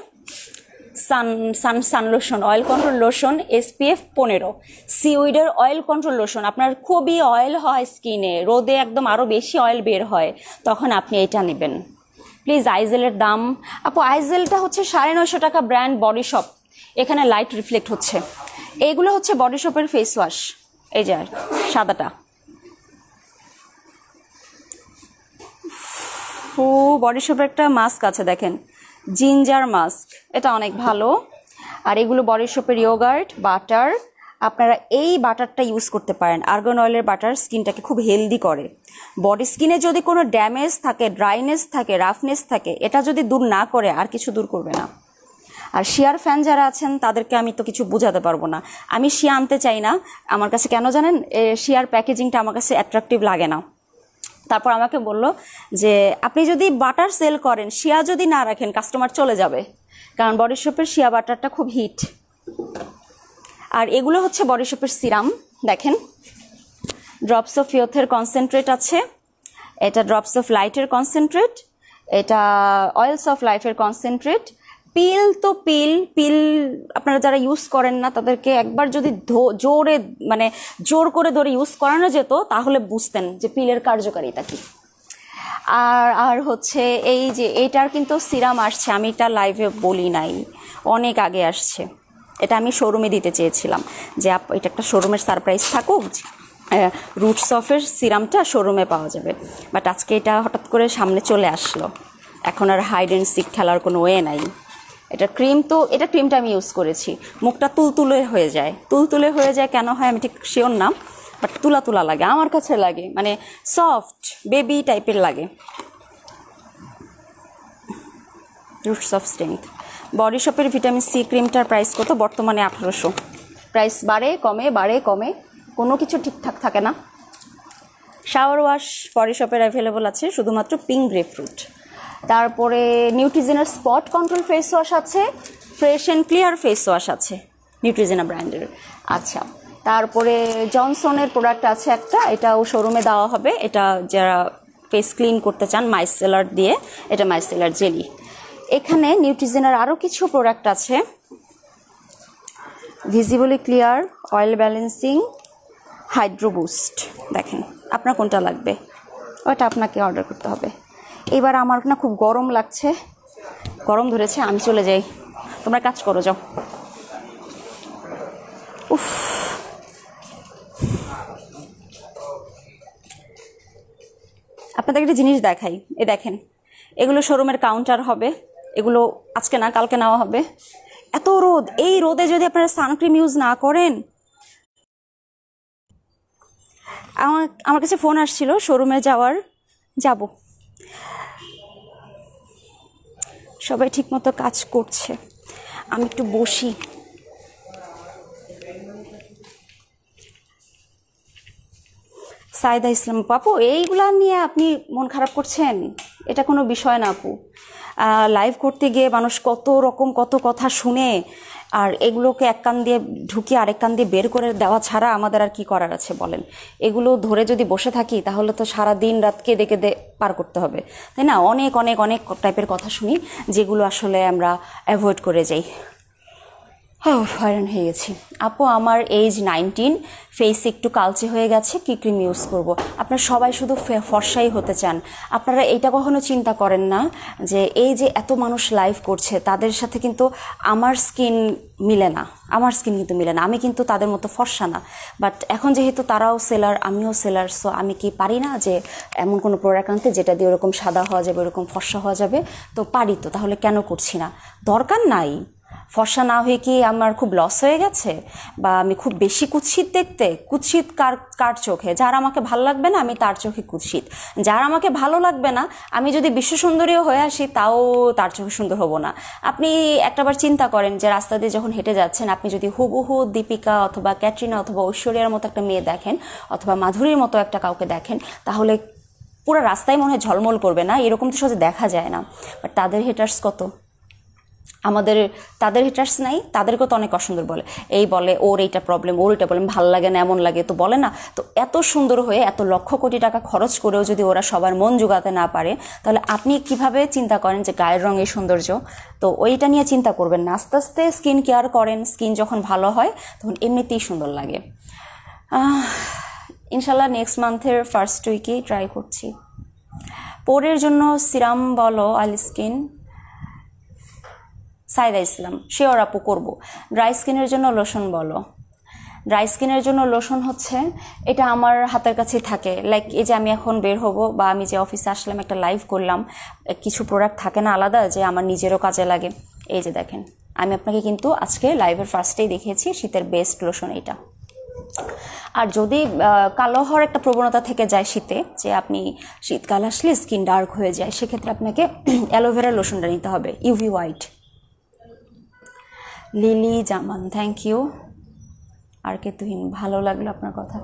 sun lotion, oil control lotion, SPF 15, সিউইডের অয়েল কন্ট্রোল লোশন। আপনার খুবই অয়েল হয় স্কিনে, রোদে একদম আরও বেশি অয়েল বের হয়, তখন আপনি এটা নেবেন প্লিজ। আইজেলের দাম আপু, আইজেলটা হচ্ছে 950 টাকা, ব্র্যান্ড বডি শপ, এখানে লাইট রিফ্লেক্ট হচ্ছে। এইগুলো হচ্ছে বডি শপের ফেস ওয়াশ, এই যে সাদাটা। বডি শপের একটা মাস্ক আছে দেখেন, জিঞ্জার মাস্ক, এটা অনেক ভালো। আর এগুলো বডি শপের ইয়োগার্ট, বাটার, আপনারা এই বাটারটা ইউজ করতে পারেন, আর্গান অয়েলের বাটার স্কিনটাকে খুব হেলদি করে। বডি স্কিনে যদি কোনো ড্যামেজ থাকে, ড্রাইনেস থাকে, রাফনেস থাকে, এটা যদি দূর না করে আর কিছু দূর করবে না। আর শিয়ার ফ্যান যারা আছেন তাদেরকে আমি তো কিছু বোঝাতে পারবো না, আমি শিয়া আনতে চাই না আমার কাছে, কেন জানেন? শিয়ার প্যাকেজিংটা আমার কাছে অ্যাট্রাকটিভ লাগে না। তারপর আমাকে বললো যে আপনি যদি বাটার সেল করেন, শিয়া যদি না রাখেন কাস্টমার চলে যাবে, কারণ বডি শপের শিয়া বাটারটা খুব হিট। আর এগুলো হচ্ছে বডি শপের সিরাম, দেখেন ড্রপস অফ ইয়থের কনসেন্ট্রেট আছে, এটা ড্রপস অফ লাইটের কনসেন্ট্রেট, এটা অয়েলস অফ লাইফের কনসেন্ট্রেট। পিল তো পিল আপনারা যারা ইউজ করেন না তাদেরকে একবার যদি জোরে মানে জোর করে ধরে ইউজ করানো যেত তাহলে বুঝতেন যে পিলের কার্যকারিতা কি। আর হচ্ছে এই যে এটার কিন্তু সিরাম আসছে, আমি এটা লাইভে বলি নাই, অনেক আগে আসছে, এটা আমি শোরুমে দিতে চেয়েছিলাম যে এটা একটা শোরুমের সারপ্রাইজ থাকুক, রুটস অফের সিরামটা শোরুমে পাওয়া যাবে, বাট আজকে এটা হঠাৎ করে সামনে চলে আসলো, এখন আর হাইড অ্যান্ড সিক খেলার কোনো ওয়ে নাই। এটা ক্রিম, তো এটা ক্রিমটা আমি ইউজ করেছি, মুখটা তুলতুলে হয়ে যায় কেন হয় আমি ঠিক শিওর না, বাট তুলা লাগে, আমার কাছে লাগে, মানে সফট বেবি টাইপের লাগে। রুটস অফ স্ট্রেংথ বডি শপের ভিটামিন সি ক্রিমটার প্রাইস কত? বর্তমানে 1800। প্রাইস বাড়ে কমে, কোনো কিছু ঠিকঠাক থাকে না। শাওয়ার ওয়াশ বডি শপের অ্যাভেলেবল আছে, শুধুমাত্র পিঙ্ক গ্রেপফ্রুট। তারপরে নিউট্রিজেনার স্পট কন্ট্রোল ফেস ওয়াশ আছে, fresh and clear face wash আছে নিউট্রিজেনা ব্র্যান্ডের। আচ্ছা, তারপরে জনসনের প্রোডাক্ট আছে একটা, এটাও শোরুমে দেওয়া হবে। এটা যারা ফেস ক্লিন করতে চান মাইসেলার দিয়ে, এটা মাইসেলার জেলি। এখানে নিউট্রিজেনার আরও কিছু প্রোডাক্ট আছে, visibly clear, oil balancing, hydro boost. দেখেন আপনার কোনটা লাগবে ওটা আপনাকে অর্ডার করতে হবে। এবার আমার না খুব গরম লাগছে, গরম ধরেছে, আমি চলে যাই, তোমরা কাজ করো যাও। উফ, আপনাদের একটা জিনিস দেখাই, এ দেখেন এগুলো শোরুমের কাউন্টার হবে, এগুলো আজকে না কালকে নেওয়া হবে। এত রোদ, এই রোদে যদি আপনারা সানক্রিম ইউজ না করেন। আমার কাছে ফোন আসছিল শোরুমে যাব, সবাই ঠিকমতো কাজ করছে, আমি একটু বসি। সাইদা ইসলাম আপু, এইগুলা নিয়ে আপনি মন খারাপ করছেন? এটা কোনো বিষয় না আপু। লাইভ করতে গিয়ে মানুষ কত রকম কত কথা শুনে, আর এগুলোকে এক কান দিয়ে ঢুকিয়ে আরেক কান দিয়ে বের করে দেওয়া ছাড়া আমাদের আর কি করার আছে বলেন? এগুলো ধরে যদি বসে থাকি তাহলে তো সারা দিন রাত কেঁদে কেঁদে পার করতে হবে, তাই না? অনেক অনেক অনেক টাইপের কথা শুনি যেগুলো আসলে আমরা অ্যাভয়েড করে যাই। হয়রান হয়ে গেছি আপু, আমার এজ 19, ফেস একটু কালচে হয়ে গেছে, কি ক্রিম ইউজ করব? আপনারা সবাই শুধু ফর্সাই হতে চান, আপনারা এইটা কখনো চিন্তা করেন না যে এই যে এত মানুষ লাইভ করছে তাদের সাথে কিন্তু আমার স্কিন মিলে না, আমার স্কিন কিন্তু মিলে না, আমি কিন্তু তাদের মতো ফর্সা না। বাট এখন যেহেতু তারাও সেলার আমিও সেলার, সো আমি কি পারি না যে এমন কোনো প্রোডাক্ট আনতে যেটা দিয়ে ওরকম সাদা হওয়া যাবে, ওরকম ফর্সা হওয়া যাবে? তো পারি তো, তাহলে কেন করছি না? দরকার নাই। ফর্সা না হয়ে কি আমার খুব লস হয়ে গেছে, বা আমি খুব বেশি কুৎসিত দেখতে? কুৎসিত কার চোখে? যার আমাকে ভালো লাগবে না আমি তার চোখে কুৎসিত, যার আমাকে ভালো লাগবে না আমি যদি বিশ্ব সুন্দরীও হয়ে আসি তাও তার চোখে সুন্দর হব না। আপনি একটাবার চিন্তা করেন যে রাস্তা দিয়ে যখন হেঁটে যাচ্ছেন, আপনি যদি হুবহু দীপিকা অথবা ক্যাটরিনা অথবা ঐশ্বরিয়ার মতো একটা মেয়ে দেখেন, অথবা মাধুরীর মতো একটা কাউকে দেখেন, তাহলে পুরো রাস্তায় মনে হয় ঝলমল করবে না? এরকম তো সহজে দেখা যায় না। বাট তাদের হেটার্স কত, তাদের হেটার্স নাই, তাদেরকেও তো অনেক অসুন্দর বলে, এই বলে ওর এইটা প্রবলেম, ওর এইটা প্রবলেম, ভাল লাগে না, এমন লাগে, তো বলে না? তো এত সুন্দর হয়ে এত লক্ষ কোটি টাকা খরচ করেও যদি ওরা সবার মন জোগাতে না পারে, তাহলে আপনি কিভাবে চিন্তা করেন যে গায়ের রঙের সৌন্দর্য? তো ওইটা নিয়ে চিন্তা করবেন না, আস্তে আস্তে স্কিন কেয়ার করেন, স্কিন যখন ভালো হয় তখন এমনিতেই সুন্দর লাগে। ইনশাল্লাহ নেক্সট মান্থের ফার্স্ট উইকেই ট্রাই করছি। পোরের জন্য সিরাম বলো আল স্কিন, সাইদা ইসলাম শিওর আপু করবো। ড্রাই স্কিনের জন্য লোশন বলো। ড্রাই স্কিনের জন্য লোশন হচ্ছে, এটা আমার হাতের কাছেই থাকে, লাইক এই যে আমি এখন বের হব বা আমি যে অফিসে আসলাম একটা লাইভ করলাম, কিছু প্রোডাক্ট থাকে না আলাদা যে আমার নিজেরও কাজে লাগে। এই যে দেখেন, আমি আপনাকে কিন্তু আজকে লাইভের ফার্স্টেই দেখিয়েছি শীতের বেস্ট লোশন এইটা। আর যদি কালো হওয়ার একটা প্রবণতা থেকে যায় শীতে, যে আপনি শীতকাল আসলে স্কিন ডার্ক হয়ে যায়, সেক্ষেত্রে আপনাকে অ্যালোভেরা লোশনটা নিতে হবে, UV white. Lily Zaman, thank you. আর কে তুহিন, ভালো লাগলো আপনার কথা,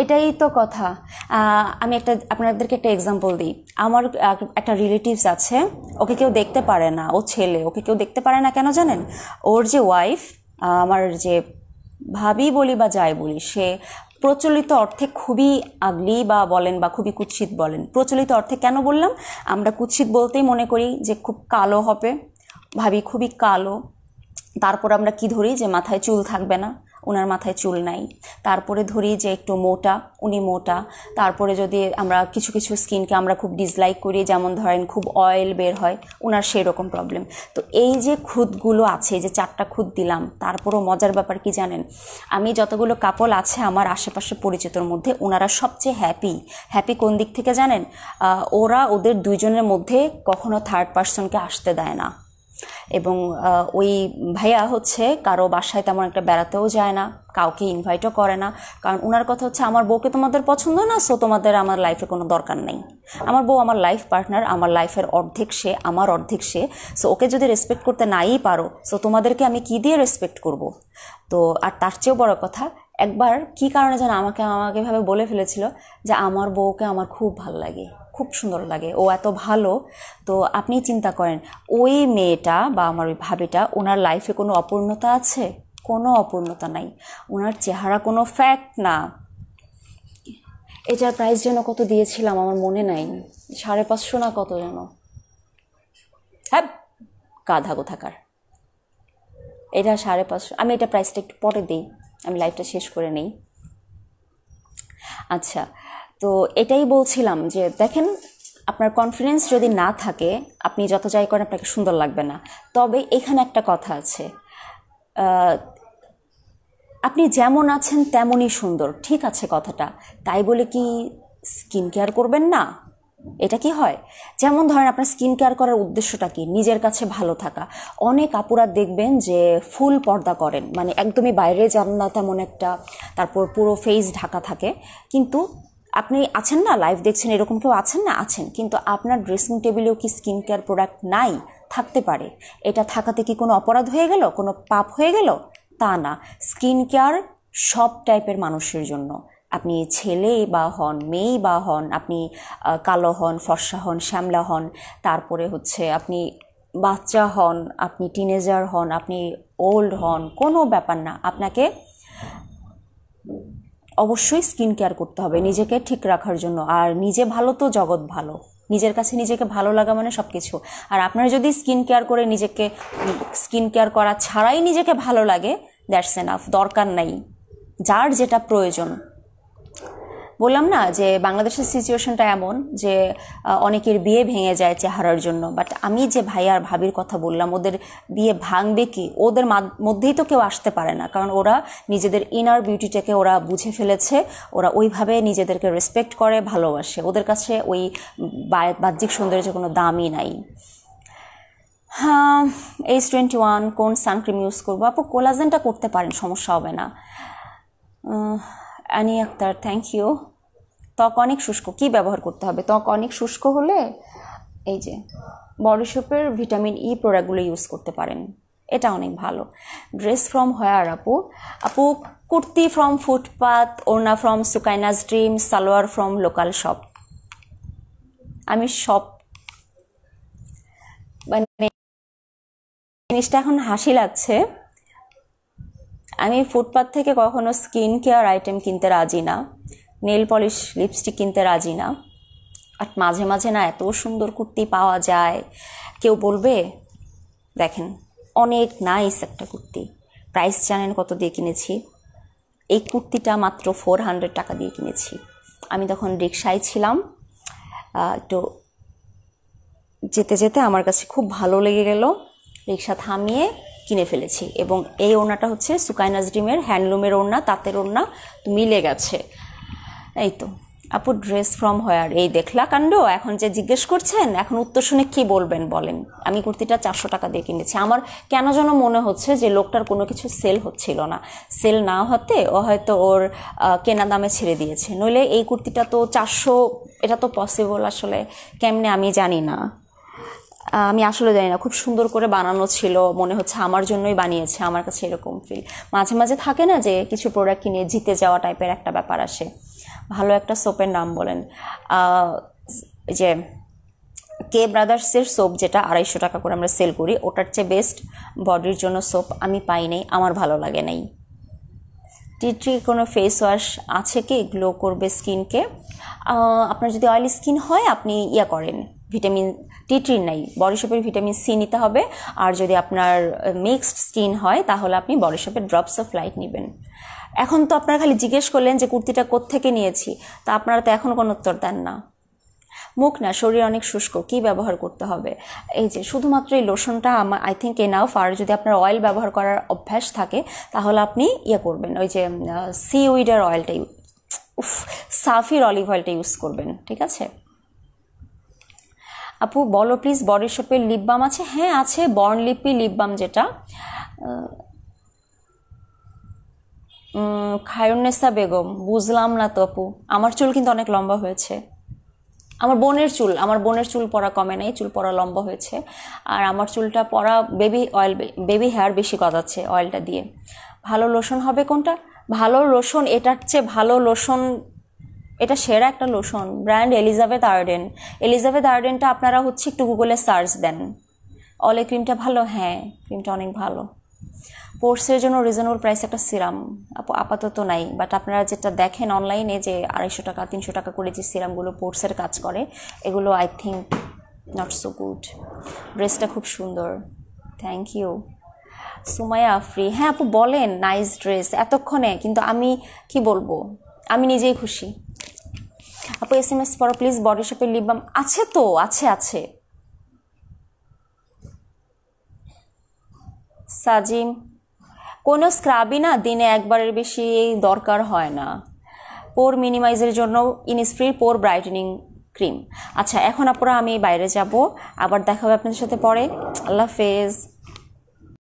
এটাই তো কথা। আমি আপনাদেরকে একটা এক্সাম্পল দিই। আমার একটা রিলেটিভস আছে, ওকে কেউ দেখতে পারে না, ও ছেলে, ওকে কেউ দেখতে পারে না কেন জানেন? ওর যে ওয়াইফ, আমার যে ভাবি বলি বা যাই বলি, সে প্রচলিত অর্থে খুবই আগলি বা বলেন বা খুবই কুৎসিত বলেন। প্রচলিত অর্থে কেন বললাম? আমরা কুৎসিত বলতেই মনে করি যে খুব কালো হবে, ভাবি খুবই কালো। তারপর আমরা কি ধরি যে মাথায় চুল থাকবে না, ওনার মাথায় চুল নাই। তারপরে ধরি যে একটু মোটা, উনি মোটা। তারপরে যদি আমরা কিছু কিছু স্কিনকে আমরা খুব ডিসলাইক করি, যেমন ধরেন খুব অয়েল বের হয়, ওনার সেই রকম প্রবলেম। তো এই যে খুঁতগুলো আছে, যে 4টা খুঁত দিলাম, তারপরও মজার ব্যাপার কি জানেন? আমি যতগুলো কাপল আছে আমার আশেপাশে পরিচিতর মধ্যে, ওনারা সবচেয়ে হ্যাপি কোন দিক থেকে জানেন? ওরা ওদের দুইজনের মধ্যে কখনো থার্ড পার্সনকে আসতে দেয় না। এবং ওই ভাইয়া হচ্ছে কারো বাসায় তেমন একটা বেড়াতেও যায় না, কাউকে ইনভাইটও করে না, কারণ ওনার কথা হচ্ছে আমার বউকে তোমাদের পছন্দ না, সো তোমাদের আমার লাইফে কোনো দরকার নেই। আমার বউ আমার লাইফ পার্টনার, আমার লাইফের অর্ধেক সে, আমার অর্ধেক সে। সো ওকে যদি রেসপেক্ট করতে নাই পারো, সো তোমাদেরকে আমি কি দিয়ে রেসপেক্ট করব? তো আর তার চেয়েও বড় কথা, একবার কি কারণে যেন আমাকে আমাকে ভাবে বলে ফেলেছিল যে আমার বউকে আমার খুব ভালো লাগে, খুব সুন্দর লাগে, ও এত ভালো। তো আপনি চিন্তা করেন ওই মেয়েটা বা আমার ওই ভাবিটা, ওনার লাইফে কোনো অপূর্ণতা আছে? কোনো অপূর্ণতা নাই। ওনার চেহারা কোনো ফ্যাক্ট না। এটার প্রাইস যেন কত দিয়েছিলাম আমার মনে নাই, 550 না কত যেন। হ্যাঁ, গাধা কোথাকার। এটা 550। আমি এটা প্রাইসটা একটু পরে দিই, আমি লাইভটা শেষ করে নেই। আচ্ছা, তো এটাই বলছিলাম যে দেখেন, আপনার কনফিডেন্স যদি না থাকে, আপনি যত যাই করেন আপনাকে সুন্দর লাগবে না। তবে এখানে একটা কথা আছে, আপনি যেমন আছেন তেমনই সুন্দর, ঠিক আছে কথাটা, তাই বলে কি স্কিন কেয়ার করবেন না? এটা কি হয়? যেমন ধরেন আপনার স্কিন কেয়ার করার উদ্দেশ্যটা কি? নিজের কাছে ভালো থাকা। অনেক আপুরা দেখবেন যে ফুল পর্দা করেন, মানে একদমই বাইরে যান না তেমন একটা, তারপর পুরো ফেস ঢাকা থাকে। কিন্তু আপনি আছেন না, লাইভ দেখছেন, এরকম কেউ আছেন না? আছেন, কিন্তু আপনার ড্রেসিং টেবিলেও কি স্কিন কেয়ার প্রোডাক্ট নাই? থাকতে পারে। এটা থাকাতে কি কোনো অপরাধ হয়ে গেল, কোনো পাপ হয়ে গেল? তা না। স্কিন কেয়ার সব টাইপের মানুষের জন্য। আপনি ছেলে বা হন, মেয়ে বা হন, আপনি কালো হন, ফর্সা হন, শ্যামলা হন, তারপরে হচ্ছে আপনি বাচ্চা হন, আপনি টিনেজার হন, আপনি ওল্ড হন, কোনো ব্যাপার না। আপনাকে অবশ্যই স্কিন কেয়ার করতে হবে নিজেকে ঠিক রাখার জন্য। আর নিজে ভালো তো জগৎ ভালো। নিজের কাছে নিজেকে ভালো লাগা মানে সব কিছু। আর আপনার যদি স্কিন কেয়ার করে নিজেকে, স্কিন কেয়ার করা ছাড়াই নিজেকে ভালো লাগে, দ্যাটস এনাফ, দরকার নাই। যার যেটা প্রয়োজন। বললাম না যে বাংলাদেশের সিচুয়েশনটা এমন যে অনেকের বিয়ে ভেঙে যায় চেহারার জন্য। বাট আমি যে ভাই আর ভাবির কথা বললাম, ওদের বিয়ে ভাঙবে কি? ওদের মধ্যেই তো কেউ আসতে পারে না, কারণ ওরা নিজেদের ইনার বিউটিটাকে ওরা বুঝে ফেলেছে। ওরা ওইভাবে নিজেদেরকে রেসপেক্ট করে, ভালোবাসে। ওদের কাছে ওই বাহ্যিক সৌন্দর্যের কোনো দামই নাই। হ্যাঁ, H21 কোন সানক্রিম ইউজ করবো? আপু কোলাজেনটা করতে পারেন, সমস্যা হবে না। আনি আক্তার, থ্যাংক ইউ। ত্বক অনেক শুষ্ক, কি ব্যবহার করতে হবে? ত্বক অনেক শুষ্ক হলে এই যে বডি শপের ভিটামিন ই প্রোডাক্টগুলো ইউজ করতে পারেন, এটা অনেক ভালো। ড্রেস ফ্রম হোয়ার আপু? আপু কুর্তি ফ্রম ফুটপাথ, ওড়না from Sukaina's dream, salwar from local shop. আমি সব, মানে জিনিসটা এখন হাসি লাগছে, আমি ফুটপাথ থেকে কখনো স্কিন কেয়ার আইটেম কিনতে রাজি না, নেল পলিশ লিপস্টিক কিনতে রাজি না। আর মাঝে মাঝে না এত সুন্দর কুর্তি পাওয়া যায়, কেউ বলবে দেখেন অনেক নাইস একটা কুর্তি। প্রাইস জানেন কত দিয়ে কিনেছি? এই কুর্তিটা মাত্র 400 টাকা দিয়ে কিনেছি। আমি তখন রিক্সায় ছিলাম, একটু যেতে যেতে আমার কাছে খুব ভালো লেগে গেল, রিক্সা থামিয়ে কিনে ফেলেছি। এবং এই ওড়নাটা হচ্ছে সুকাইনাস ড্রিমের হ্যান্ডলুমের ওড়না, তাঁতের ওড়না, তো মিলে গেছে। এই তো আপু ড্রেস ফ্রম হোয়ার, এই দেখলা কাণ্ড। এখন যে জিজ্ঞেস করছেন, এখন উত্তর শুনে কি বলবেন বলেন? আমি কুর্তিটা 400 টাকা দিয়ে কিনেছি। আমার কেন যেন মনে হচ্ছে যে লোকটার কোনো কিছু সেল হচ্ছিল না। সেল না হতে ও হয়তো ওর কেনা দামে ছেড়ে দিয়েছে, নইলে এই কুর্তিটা তো 400, এটা তো পসিবল আসলে কেমনে আমি জানি না। আমি আসলে জানি না, খুব সুন্দর করে বানানো ছিল, মনে হচ্ছে আমার জন্যই বানিয়েছে, আমার কাছে এরকম ফিল। মাঝে মাঝে থাকে না যে কিছু প্রোডাক্ট কিনে জিতে যাওয়া টাইপের একটা ব্যাপার আসে। ভালো একটা সোপের নাম বলেন। যে কে ব্রাদার্সের সোপ, যেটা 250 টাকা করে আমরা সেল করি, ওটার চেয়ে বেস্ট বডির জন্য সোপ আমি পাই নাই, আমার ভালো লাগে নাই। টি কোনো ফেস ওয়াশ আছে কি গ্লো করবে স্কিনকে? আপনার যদি অয়েলি স্কিন হয় আপনি ইয়া করেন, ভিটামিন টি নাই, বডি শপের ভিটামিন সি নিতে হবে। আর যদি আপনার মিক্সড স্কিন হয় তাহলে আপনি বডি শপের ড্রপস অফ লাইট নেবেন। এখন তো আপনারা খালি জিজ্ঞেস করলেন যে কুর্তিটা কোত্থেকে নিয়েছি, তা আপনারা তো এখনও কোনো উত্তর দেন না। মুখ না, শরীর অনেক শুষ্ক, কি ব্যবহার করতে হবে? এই যে শুধুমাত্র এই লোশনটা আমার আই থিঙ্ক এনাফ। আর যদি আপনার অয়েল ব্যবহার করার অভ্যাস থাকে তাহলে আপনি ইয়ে করবেন, ওই যে সি উইডের অয়েলটা, সাফির অলিভ অয়েলটা ইউজ করবেন, ঠিক আছে? আপু বলো প্লিজ, বডি শপের লিপ বাম আছে? হ্যাঁ আছে, বর্ন লিপি লিপ বাম, যেটা খায়ুন্নেসা বেগম। বুঝলাম না তো আপু, আমার চুল কিন্তু অনেক লম্বা হয়েছে। আমার বোনের চুল পড়া কমে নাই, চুল পড়া লম্বা হয়েছে। আর আমার চুলটা পড়া বেবি হেয়ার বেশি গজাচ্ছে অয়েলটা দিয়ে। ভালো লোশন হবে কোনটা? ভালো লোশন, এটার চেয়ে ভালো লোশন, এটা সেরা একটা lotion, brand Elizabeth Arden. Elizabeth আর্ডেনটা আপনারা হচ্ছে একটু গুগলে সার্চ দেন। অলে ক্রিমটা ভালো, হ্যাঁ ক্রিমটা অনেক ভালো। পোর্সের জন্য রিজনেবল প্রাইস একটা সিরাম আপাতত নাই, বাট আপনারা যেটা দেখেন অনলাইনে যে 250 টাকা 300 টাকা করে যে সিরামগুলো পোর্সের কাজ করে, এগুলো I think not so good. ড্রেসটা খুব সুন্দর, থ্যাংক ইউ। সুমাইয়া আফরি, হ্যাঁ আপু বলেন, নাইস ড্রেস এতক্ষণে, কিন্তু আমি কি বলবো, আমি নিজেই খুশি। আপু SMS পড়ো প্লিজ, বডি শপের লিপ বাম আছে তো? আছে আছে। সাজিম, কোনো স্ক্রাবই না দিনে একবারের বেশি দরকার হয় না। পোর মিনিমাইজের জন্য ইনিসফ্রি পোর ব্রাইটেনিং ক্রিম। আচ্ছা এখন আপুরা আমি বাইরে যাব, আবার দেখা হবে আপনাদের সাথে পরে। আল্লাহ হাফেজ।